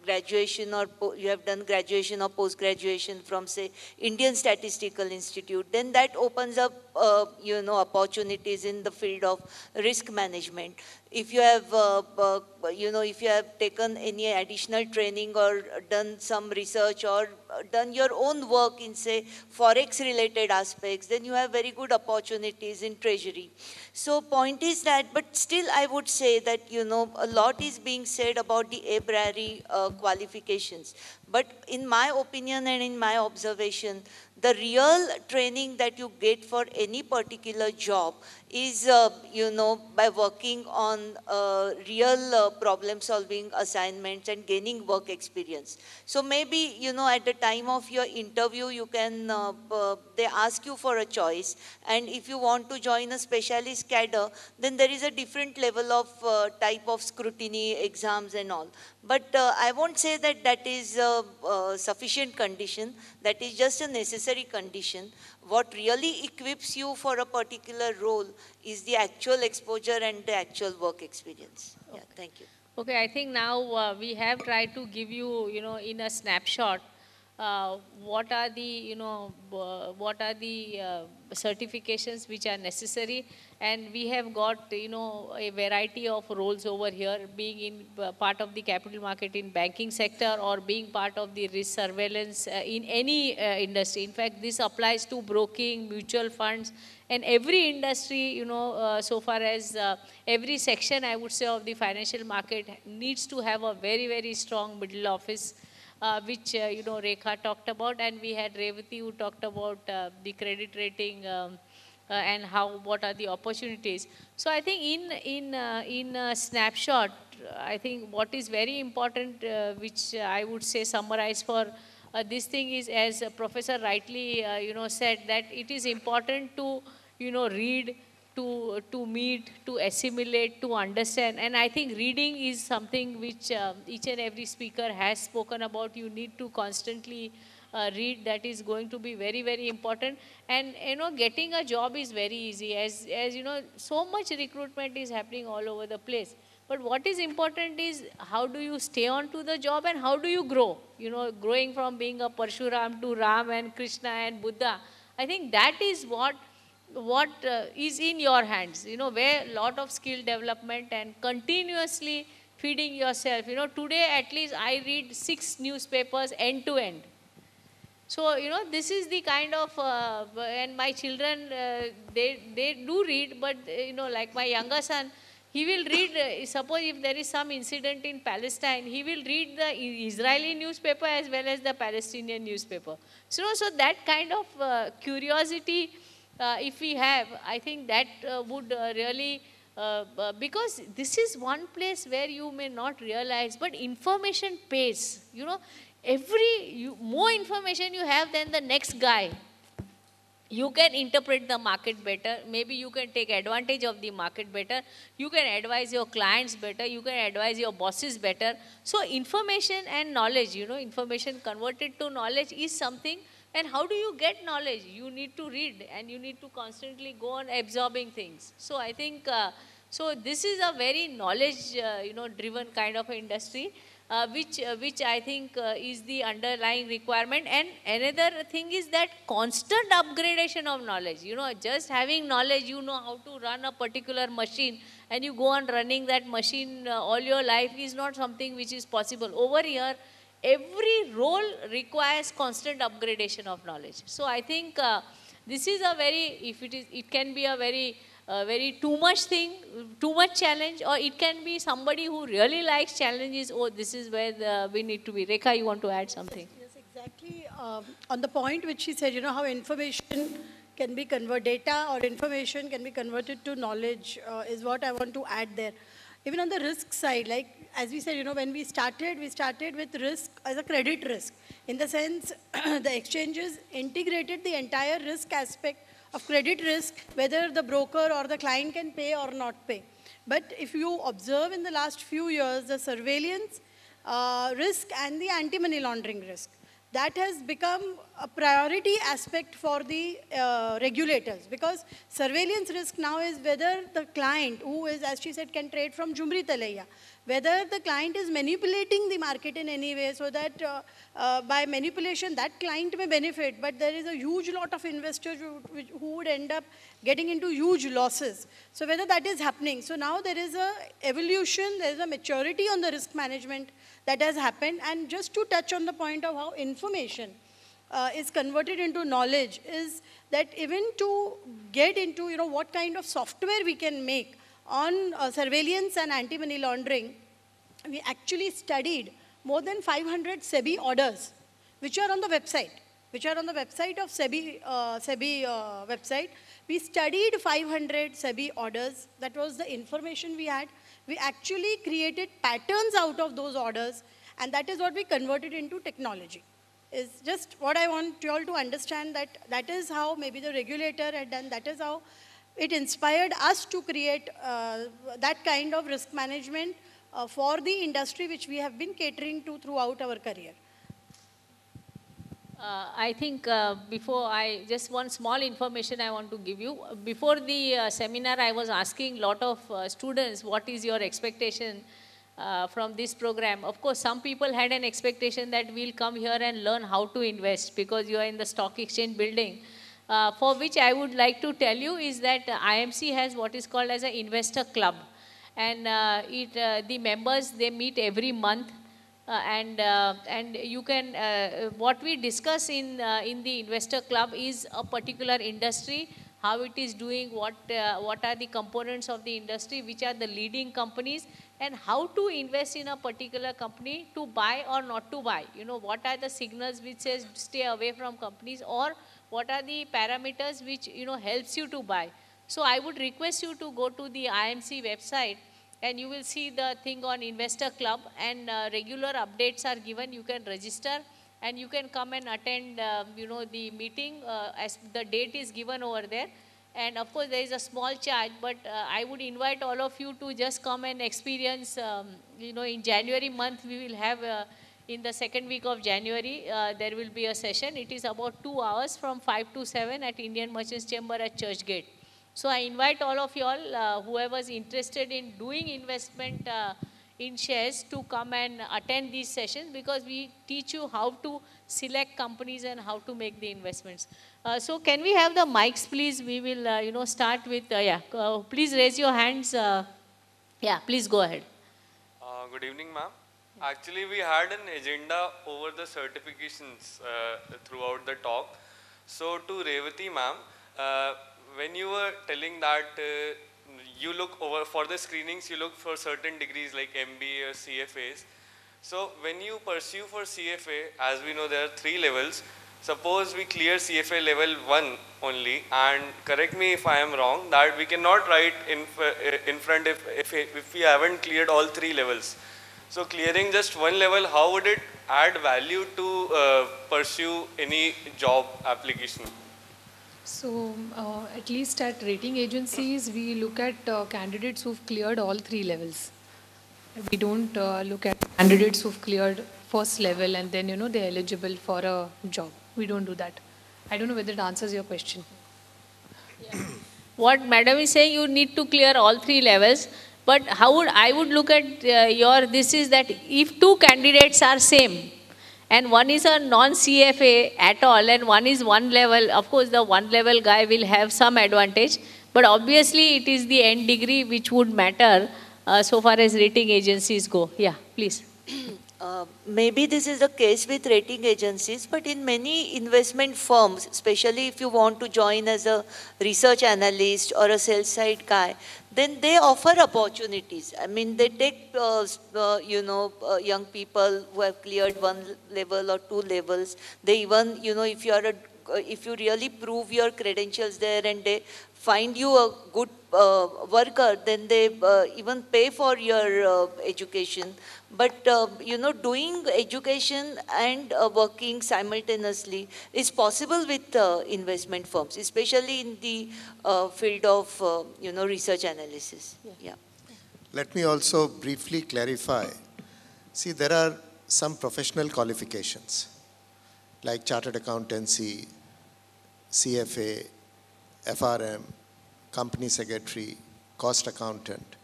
graduation or you have done graduation or post-graduation from, say, Indian Statistical Institute, then that opens up, opportunities in the field of risk management. If you have, if you have taken any additional training or done some research or done your own work in, say, forex-related aspects, then you have very good opportunities in treasury. So point is that, but still I would say that, a lot is being said about the ABRARI qualifications. But in my opinion and in my observation, the real training that you get for any particular job is, by working on real problem-solving assignments and gaining work experience. So maybe, at the time of your interview, you can, they ask you for a choice. And if you want to join a specialist cadre, then there is a different level of type of scrutiny, exams and all. But I won't say that that is a sufficient condition. That is just a necessary condition. What really equips you for a particular role is the actual exposure and the actual work experience. Okay. Yeah, thank you. Okay, I think now we have tried to give you, in a snapshot, what are the, certifications which are necessary, and we have got, a variety of roles over here, being in part of the capital market in banking sector, or being part of the risk surveillance in any industry. In fact, this applies to broking, mutual funds, and every industry, so far as every section, I would say, of the financial market needs to have a very, very strong middle office, which, Rekha talked about, and we had Revati who talked about the credit rating and what are the opportunities. So I think in a snapshot, I think what is very important, which I would say summarize for this thing is, as Professor rightly, said, that it is important to, read, to meet, to assimilate, to understand. And I think reading is something which each and every speaker has spoken about. You need to constantly read. That is going to be very, very important. And, getting a job is very easy. As so much recruitment is happening all over the place. But what is important is how do you stay on to the job and how do you grow? Growing from being a Parshuram to Ram and Krishna and Buddha. I think that is what is in your hands, where a lot of skill development and continuously feeding yourself. Today at least I read 6 newspapers end to end. So, this is the kind of, and my children, they do read, but, like my younger son, he will read, suppose if there is some incident in Palestine, he will read the Israeli newspaper as well as the Palestinian newspaper. So that kind of curiosity, if we have, I think that would really, because this is one place where you may not realize, but information pays. More information you have than the next guy, you can interpret the market better. Maybe you can take advantage of the market better. You can advise your clients better. You can advise your bosses better. So information and knowledge, information converted to knowledge is something. And how do you get knowledge? You need to read and you need to constantly go on absorbing things. So I think, so this is a very knowledge, driven kind of industry. Which I think is the underlying requirement. And another thing is that constant upgradation of knowledge. Just having knowledge, how to run a particular machine and you go on running that machine all your life is not something which is possible. Over here, every role requires constant upgradation of knowledge. So I think this is a very, it can be a very too much thing, too much challenge, or it can be somebody who really likes challenges. Oh, this is where we need to be. Rekha, you want to add something? Yes, exactly. On the point which she said, how information can be converted, data or information can be converted to knowledge is what I want to add there. Even on the risk side, like as we said, when we started with risk as a credit risk. In the sense, the exchanges integrated the entire risk aspect of credit risk, whether the broker or the client can pay or not pay. But if you observe in the last few years, the surveillance risk and the anti-money laundering risk, that has become a priority aspect for the regulators, because surveillance risk now is whether the client, who is, as she said, can trade from Jumri Talaiya, whether the client is manipulating the market in any way so that by manipulation that client may benefit, but there is a huge lot of investors who would end up getting into huge losses. So whether that is happening. So now there is a evolution, there is a maturity on the risk management that has happened. And just to touch on the point of how information is converted into knowledge, is that even to get into what kind of software we can make on surveillance and anti-money laundering, we actually studied more than 500 SEBI orders, which are on the website, of SEBI, website. We studied 500 SEBI orders. That was the information we had. We actually created patterns out of those orders, and that is what we converted into technology. Is just what I want you all to understand, that is how maybe the regulator had done, that is how it inspired us to create that kind of risk management for the industry which we have been catering to throughout our career. I think before just one small information I want to give you. Before the seminar, I was asking a lot of students, what is your expectation from this program? Of course, some people had an expectation that we'll come here and learn how to invest because you are in the stock exchange building. For which I would like to tell you is that IMC has what is called as an investor club. And the members, they meet every month. And you can, what we discuss in the investor club is a particular industry, how it is doing, what are the components of the industry, which are the leading companies, and how to invest in a particular company to buy or not to buy. What are the signals which says stay away from companies, or what are the parameters which, helps you to buy. So I would request you to go to the IMC website, and you will see the thing on Investor Club, and regular updates are given. You can register and you can come and attend, the meeting as the date is given over there. And of course, there is a small charge, but I would invite all of you to just come and experience, in January month, we will have, in the second week of January, there will be a session. It is about 2 hours from 5 to 7 at Indian Merchants Chamber at Churchgate. So I invite all of you all, whoever is interested in doing investment in shares, to come and attend these sessions, because we teach you how to select companies and how to make the investments. So can we have the mics, please? We will, start with, please raise your hands. Please go ahead. Good evening, ma'am. Actually, we had an agenda over the certifications throughout the talk. So to Revati, ma'am, when you were telling that you look over for the screenings, you look for certain degrees like MBA or CFAs. So when you pursue for CFA, as we know there are 3 levels, suppose we clear CFA level 1 only, and correct me if I am wrong, that we cannot write in front if we haven't cleared all 3 levels. So clearing just 1 level, how would it add value to pursue any job application? So, at least at rating agencies, we look at candidates who've cleared all 3 levels. We don't look at candidates who've cleared first level and then, they're eligible for a job. We don't do that. I don't know whether it answers your question. Yeah. What madam is saying, you need to clear all 3 levels. But I would look at this is that if 2 candidates are same, and one is a non-CFA at all, and one is 1 level, of course the 1 level guy will have some advantage, but obviously it is the end degree which would matter so far as rating agencies go. Yeah, please. Maybe this is the case with rating agencies, but in many investment firms, especially if you want to join as a research analyst or a sales side guy, then they offer opportunities. I mean, they take, young people who have cleared 1 level or 2 levels. They even, if you really prove your credentials there and they find you a good worker, then they even pay for your education. But, doing education and working simultaneously is possible with investment firms, especially in the field of, research analysis. Yeah. Let me also briefly clarify. See, there are some professional qualifications like chartered accountancy, CFA, FRM, company secretary, cost accountant.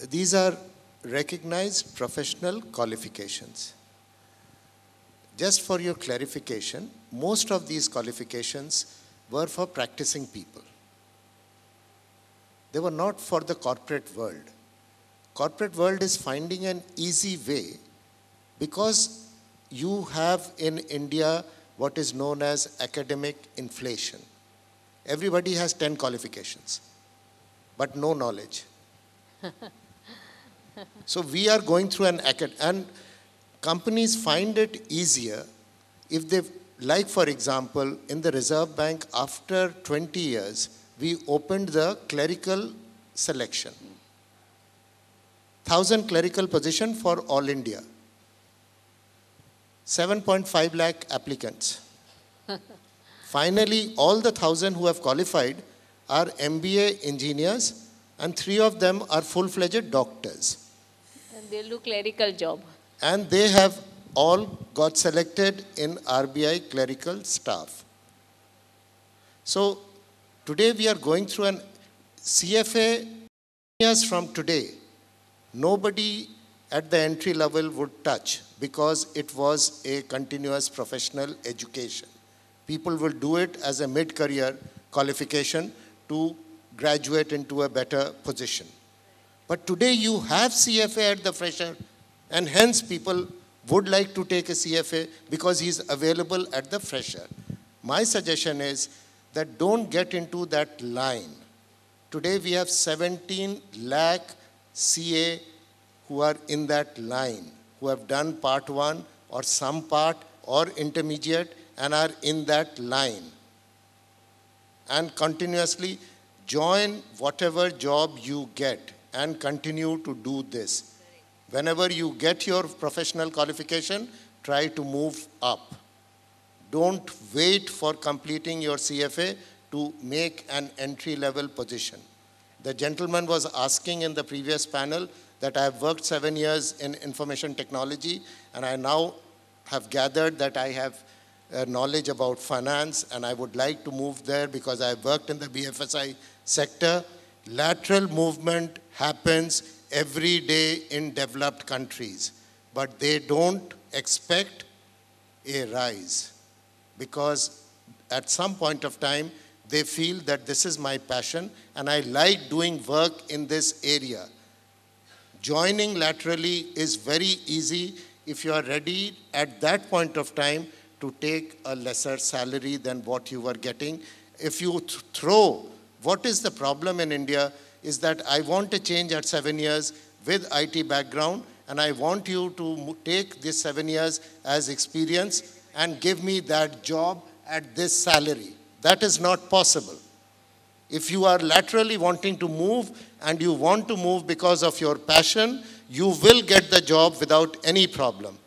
These are recognized professional qualifications. Just for your clarification, most of these qualifications were for practicing people. They were not for the corporate world. Corporate world is finding an easy way because you have in India what is known as academic inflation. Everybody has 10 qualifications, but no knowledge. So we are going through and companies find it easier if they, like for example, in the Reserve Bank, after 20 years, we opened the clerical selection. 1,000 clerical position for all India. 7.5 lakh applicants. Finally, all the 1,000 who have qualified are MBA engineers, and 3 of them are full-fledged doctors. And they'll do clerical job. And they have all got selected in RBI clerical staff. So today we are going through an CFA. Years from today, nobody at the entry level would touch because it was a continuous professional education. People will do it as a mid-career qualification to graduate into a better position. But today you have CFA at the fresher, and hence people would like to take a CFA because he's available at the fresher. My suggestion is that don't get into that line. Today we have 17 lakh CA who are in that line, who have done part 1 or some part or intermediate and are in that line. And continuously join whatever job you get and continue to do this. Whenever you get your professional qualification, try to move up. Don't wait for completing your CFA to make an entry-level position. The gentleman was asking in the previous panel that I have worked 7 years in information technology, and I now have gathered that I have knowledge about finance, and I would like to move there because I have worked in the BFSI sector. Lateral movement happens every day in developed countries, but they don't expect a rise because at some point of time, they feel that this is my passion and I like doing work in this area. Joining laterally is very easy if you are ready at that point of time to take a lesser salary than what you were getting. If you throw, what is the problem in India is that I want a change at 7 years with IT background, and I want you to take this 7 years as experience and give me that job at this salary. That is not possible. If you are laterally wanting to move and you want to move because of your passion, you will get the job without any problem.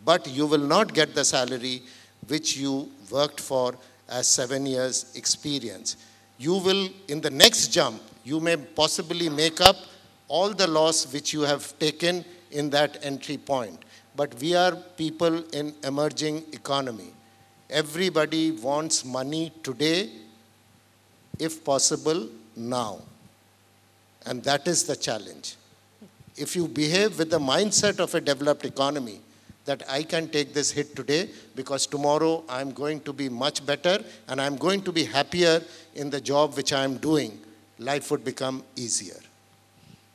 But you will not get the salary which you worked for as 7 years experience. You will, in the next jump, you may possibly make up all the loss which you have taken in that entry point. But we are people in emerging economy. Everybody wants money today, if possible, now. And that is the challenge. If you behave with the mindset of a developed economy, that I can take this hit today because tomorrow I'm going to be much better and I'm going to be happier in the job which I'm doing, life would become easier.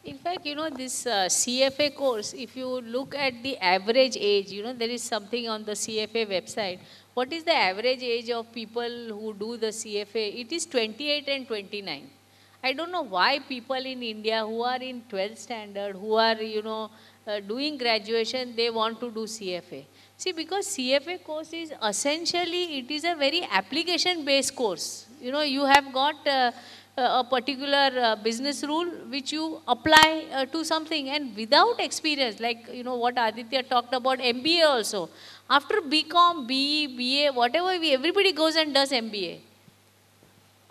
In fact, this CFA course, if you look at the average age, there is something on the CFA website. What is the average age of people who do the CFA? It is 28 and 29. I don't know why people in India who are in 12th standard, who are, doing graduation, they want to do CFA. See, because CFA course is essentially, it is a very application-based course. You have got a particular business rule which you apply to something, and without experience, like what Aditya talked about, MBA also. After BCom, BE, BA, whatever, everybody goes and does MBA.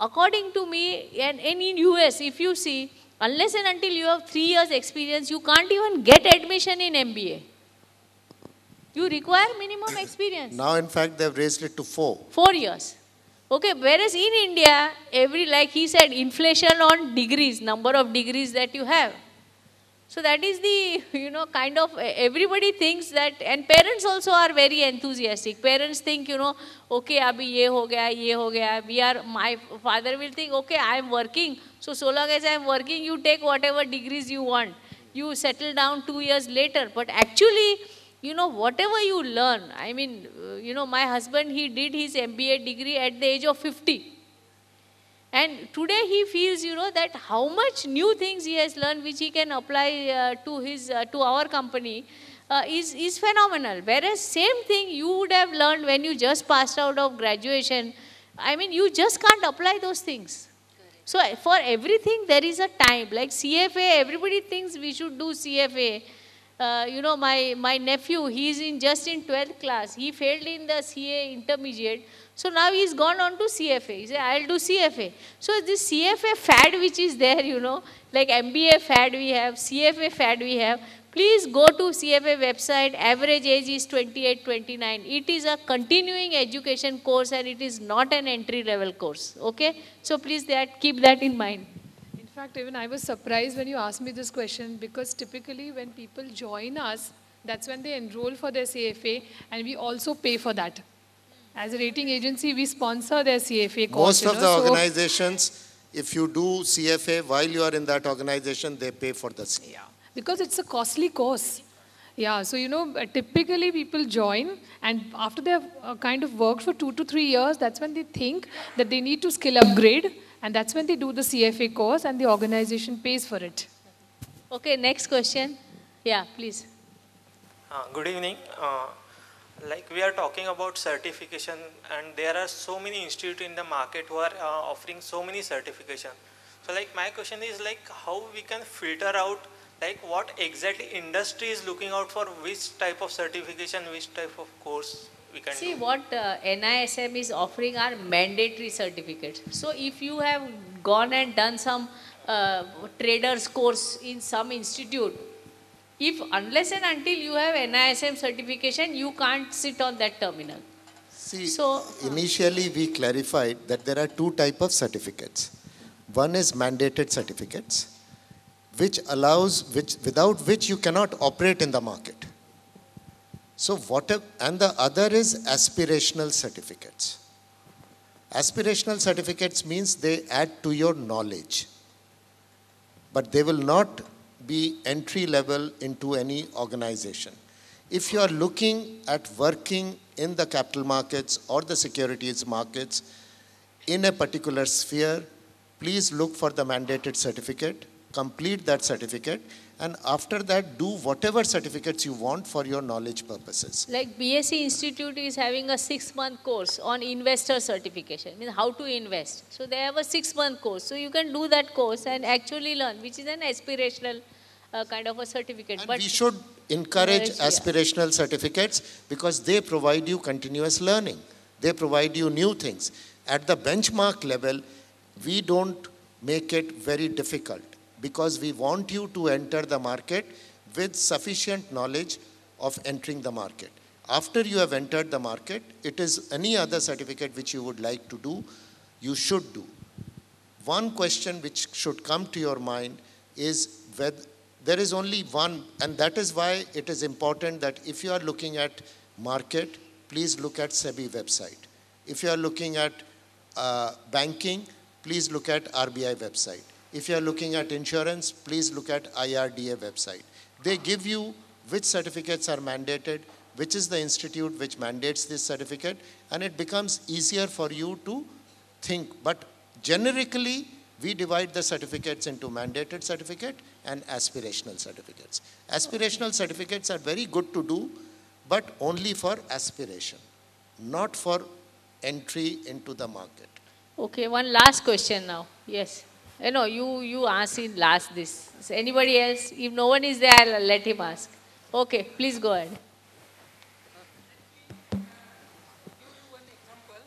According to me, and in US, if you see, unless and until you have 3 years experience, you can't even get admission in MBA. You require minimum experience. Now, in fact, they've raised it to 4. 4 years. Okay, whereas in India, like he said, inflation on degrees, number of degrees that you have. So that is the, kind of, everybody thinks that, and parents also are very enthusiastic. Parents think, okay, abhi ye ho gaya, my father will think, okay, I am working. So long as I am working, you take whatever degrees you want. You settle down 2 years later. But actually, whatever you learn, I mean, my husband, he did his MBA degree at the age of 50. And today he feels, that how much new things he has learned which he can apply to our company is phenomenal. Whereas same thing you would have learned when you just passed out of graduation. I mean, you just can't apply those things. So for everything there is a time. Like CFA, everybody thinks we should do CFA. My nephew, he's just in 12th class. He failed in the CA intermediate. So now he's gone on to CFA. He said, I'll do CFA. So this CFA fad which is there, like MBA fad we have, CFA fad we have. Please go to CFA website. Average age is 28, 29. It is a continuing education course and it is not an entry-level course. Okay? So please keep that in mind. In fact, even I was surprised when you asked me this question because typically when people join us, that's when they enroll for their CFA and we also pay for that. As a rating agency, we sponsor their CFA course. Most of the organizations, if you do CFA while you are in that organization, they pay for the CFA. Yeah, because it's a costly course. Yeah, so typically people join and after they have kind of worked for 2 to 3 years, that's when they think that they need to skill upgrade and that's when they do the CFA course and the organization pays for it. Okay, next question. Yeah, please. Good evening. Like we are talking about certification and there are so many institutes in the market who are offering so many certification. So like my question is like how we can filter out like what exactly industry is looking out for, which type of certification, which type of course we can See, do? what NISM is offering are mandatory certificates. So if you have gone and done some traders course in some institute, if unless and until you have NISM certification, you can't sit on that terminal. See, So, initially we clarified that there are two types of certificates. One is mandated certificates, which without which you cannot operate in the market. So and the other is aspirational certificates. Aspirational certificates means they add to your knowledge, but they will not be entry level into any organization. If you are looking at working in the capital markets or the securities markets in a particular sphere, please look for the mandated certificate, complete that certificate, and after that do whatever certificates you want for your knowledge purposes. like BSc Institute is having a 6-month course on investor certification, means how to invest. So they have a 6-month course. So you can do that course and actually learn, which is an aspirational kind of a certificate. And but we should encourage yeah. aspirational certificates because they provide you continuous learning. They provide you new things. At the benchmark level, we don't make it very difficult because we want you to enter the market with sufficient knowledge of entering the market. After you have entered the market, it is any other certificate which you would like to do, you should do. One question which should come to your mind is whether there is only one, and that is why it is important that if you are looking at market, please look at SEBI website. If you are looking at banking, please look at RBI website. If you are looking at insurance, please look at IRDA website. They give you which certificates are mandated, which is the institute which mandates this certificate, and it becomes easier for you to think. But generically, we divide the certificates into mandated certificate and aspirational certificates. Aspirational certificates are very good to do, but only for aspiration, not for entry into the market. okay, one last question now. Yes. No, you asked in last this. So anybody else? If no one is there, I'll let him ask. Okay, please go ahead. One example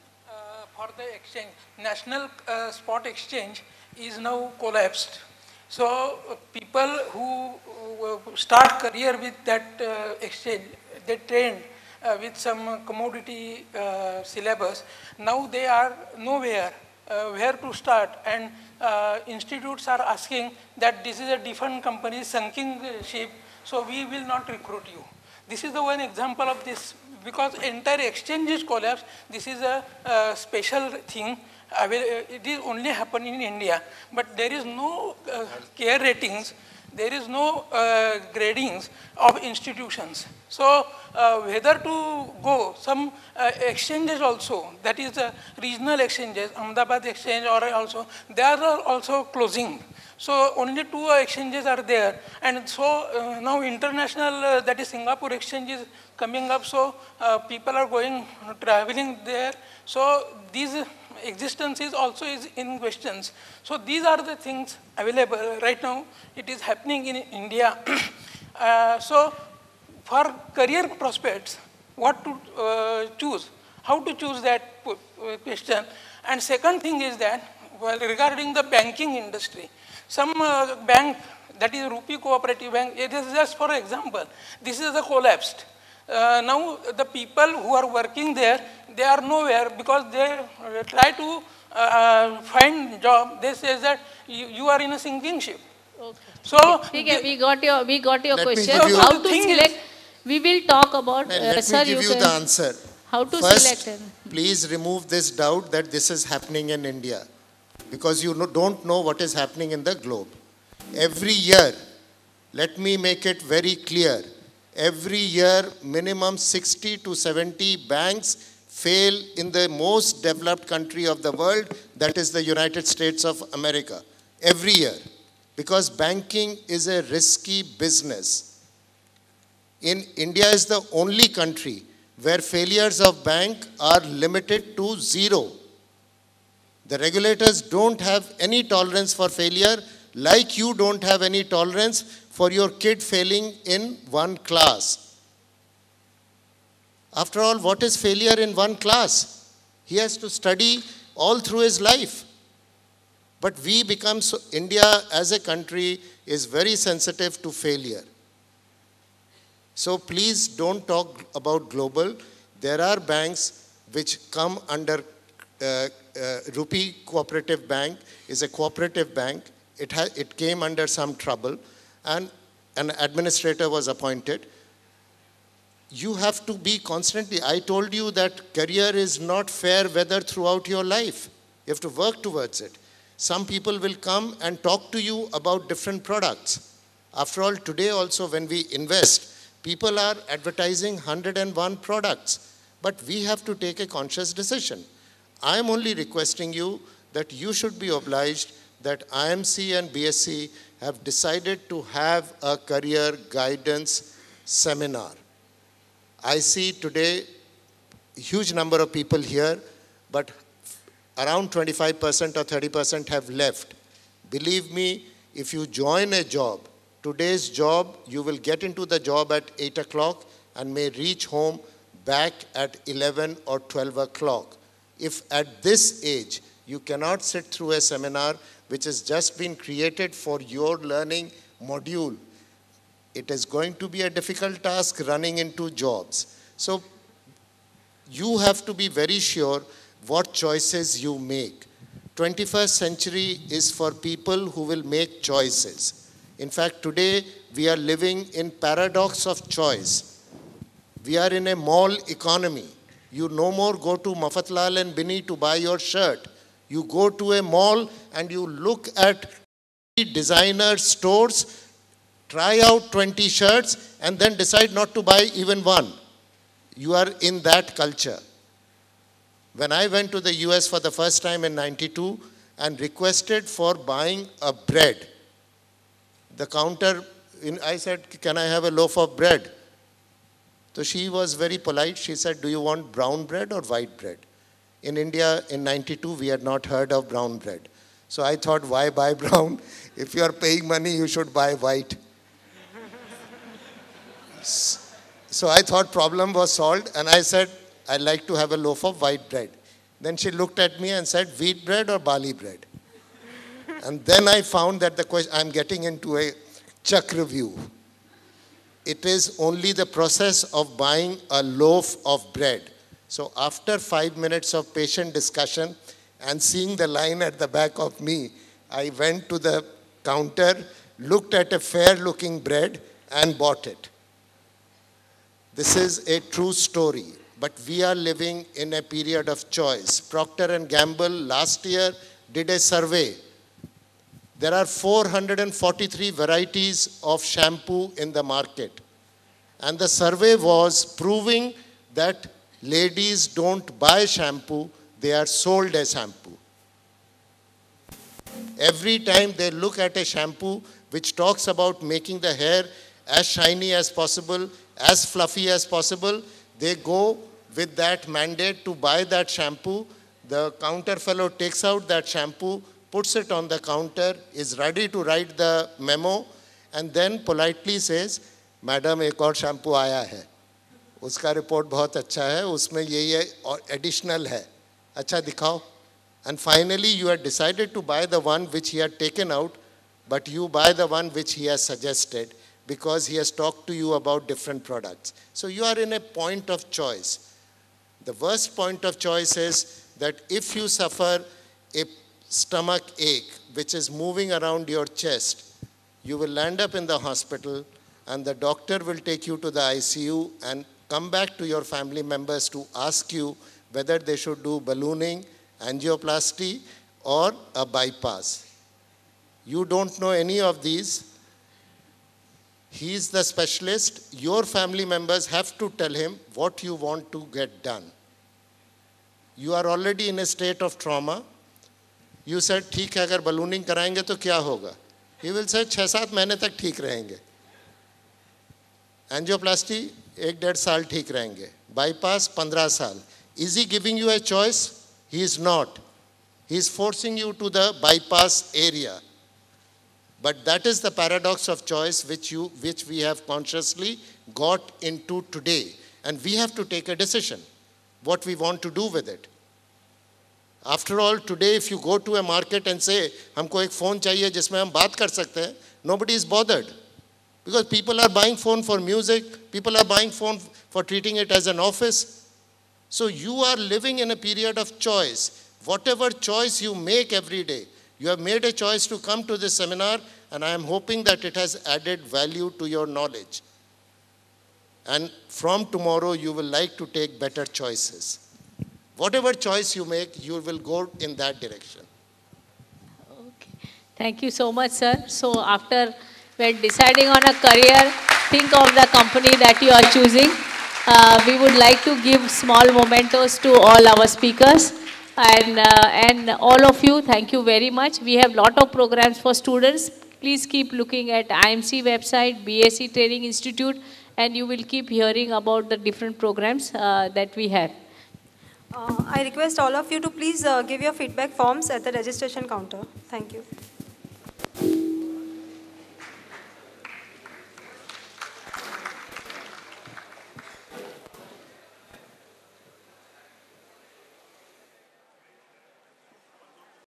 for the exchange. National Spot Exchange is now collapsed. So people who start career with that exchange, they trained with some commodity syllabus. Now they are nowhere where to start, and institutes are asking that this is a different company, sinking ship, so we will not recruit you. This is the one example of this, because entire exchange is collapsed. This is a special thing. It is only happening in India, but there is no care ratings, there is no gradings of institutions. So whether to go, some exchanges also, that is regional exchanges, Ahmedabad exchange or also, they are also closing. So only 2 exchanges are there, and so now international, that is Singapore exchange is coming up, so people are going, traveling there. So these existence is also is in questions. So these are the things available right now. It is happening in India. So for career prospects, what to choose, how to choose that question. And second thing is that, well, regarding the banking industry, some bank, that is Rupee Cooperative Bank, it is just for example, this is a collapsed. Now the people who are working there, they are nowhere because they try to find job. They say that you are in a sinking ship. Okay. So Okay, we got your Let me question. give you- How to The thing select? We will talk about. Let sir, me give you can, the answer. How to First, select? please remove this doubt that this is happening in India, because you don't know what is happening in the globe. Every year, let me make it very clear, every year minimum 60 to 70 banks fail in the most developed country of the world, that is the United States of America. Every year. Because banking is a risky business. In India is the only country where failures of bank are limited to 0. The regulators don't have any tolerance for failure, like you don't have any tolerance for your kid failing in one class. After all, what is failure in one class? He has to study all through his life. But we become, India as a country is very sensitive to failure. So please don't talk about global. There are banks which come under Rupee Cooperative Bank is a cooperative bank. It came under some trouble and an administrator was appointed. You have to be constantly, I told you that career is not fair weather throughout your life. You have to work towards it. Some people will come and talk to you about different products. After all, today also when we invest, people are advertising 101 products. But we have to take a conscious decision. I am only requesting you that you should be obliged that IMC and BSc have decided to have a career guidance seminar. I see today a huge number of people here, but around 25% or 30% have left. Believe me, if you join a job, today's job, you will get into the job at 8 o'clock and may reach home back at 11 or 12 o'clock. If at this age, you cannot sit through a seminar which has just been created for your learning module, it is going to be a difficult task running into jobs. So you have to be very sure what choices you make. 21st century is for people who will make choices. In fact, today we are living in paradox of choice. We are in a mall economy. You no more go to Mafatlal and Binny to buy your shirt. You go to a mall and you look at designer stores, try out 20 shirts and then decide not to buy even one. You are in that culture. When I went to the US for the first time in '92 and requested for buying a bread, the counter, I said, can I have a loaf of bread? So she was very polite. She said, do you want brown bread or white bread? In India, in '92, we had not heard of brown bread. So I thought, why buy brown? If you are paying money, you should buy white. So I thought problem was solved, and I said, I'd like to have a loaf of white bread. Then she looked at me and said, wheat bread or barley bread? And then I found that the question, I'm getting into a chakra view. It is only the process of buying a loaf of bread. So after 5 minutes of patient discussion and seeing the line at the back of me, I went to the counter, looked at a fair-looking bread and bought it. This is a true story, but we are living in a period of choice. Procter & Gamble last year did a survey. There are 443 varieties of shampoo in the market. And the survey was proving that ladies don't buy shampoo, they are sold a shampoo. Every time they look at a shampoo which talks about making the hair as shiny as possible, as fluffy as possible, they go with that mandate to buy that shampoo. The counter fellow takes out that shampoo, puts it on the counter, is ready to write the memo, and then politely says, Madam, एक और shampoo आया है. उसका report बहुत अच्छा है, उसमें ये additional है. अच्छा दिखाओ. And finally, you had decided to buy the one which he had taken out, but you buy the one which he has suggested because he has talked to you about different products. So you are in a point of choice. The worst point of choice is that if you suffer a stomach ache which is moving around your chest, you will land up in the hospital and the doctor will take you to the ICU and come back to your family members to ask you whether they should do ballooning, angioplasty, or a bypass. You don't know any of these. He is the specialist. Your family members have to tell him what you want to get done. You are already in a state of trauma. You said, ठीक है, अगर ballooning कराएंगे तो क्या होगा? He will say, 6-7 महीने तक ठीक रहेंगे. Angioplasty, 1-1.5 साल ठीक रहेंगे. Bypass, 15 साल. Is he giving you a choice? He is not. He is forcing you to the bypass area. But that is the paradox of choice which we have consciously got into today. And we have to take a decision, what we want to do with it. After all, today if you go to a market and say, हमको एक phone चाहिए जिसमें हम बात कर सकते हैं, nobody is bothered. Because people are buying phone for music, people are buying phone for treating it as an office. So you are living in a period of choice. Whatever choice you make every day, you have made a choice to come to this seminar, and I am hoping that it has added value to your knowledge. And from tomorrow, you will like to take better choices. Whatever choice you make, you will go in that direction. Okay. Thank you so much, sir. So after when deciding on a career, think of the company that you are choosing. We would like to give small mementos to all our speakers. And all of you, thank you very much. We have lot of programs for students. Please keep looking at IMC website, BSc Training Institute, and you will keep hearing about the different programs that we have. I request all of you to please give your feedback forms at the registration counter. Thank you.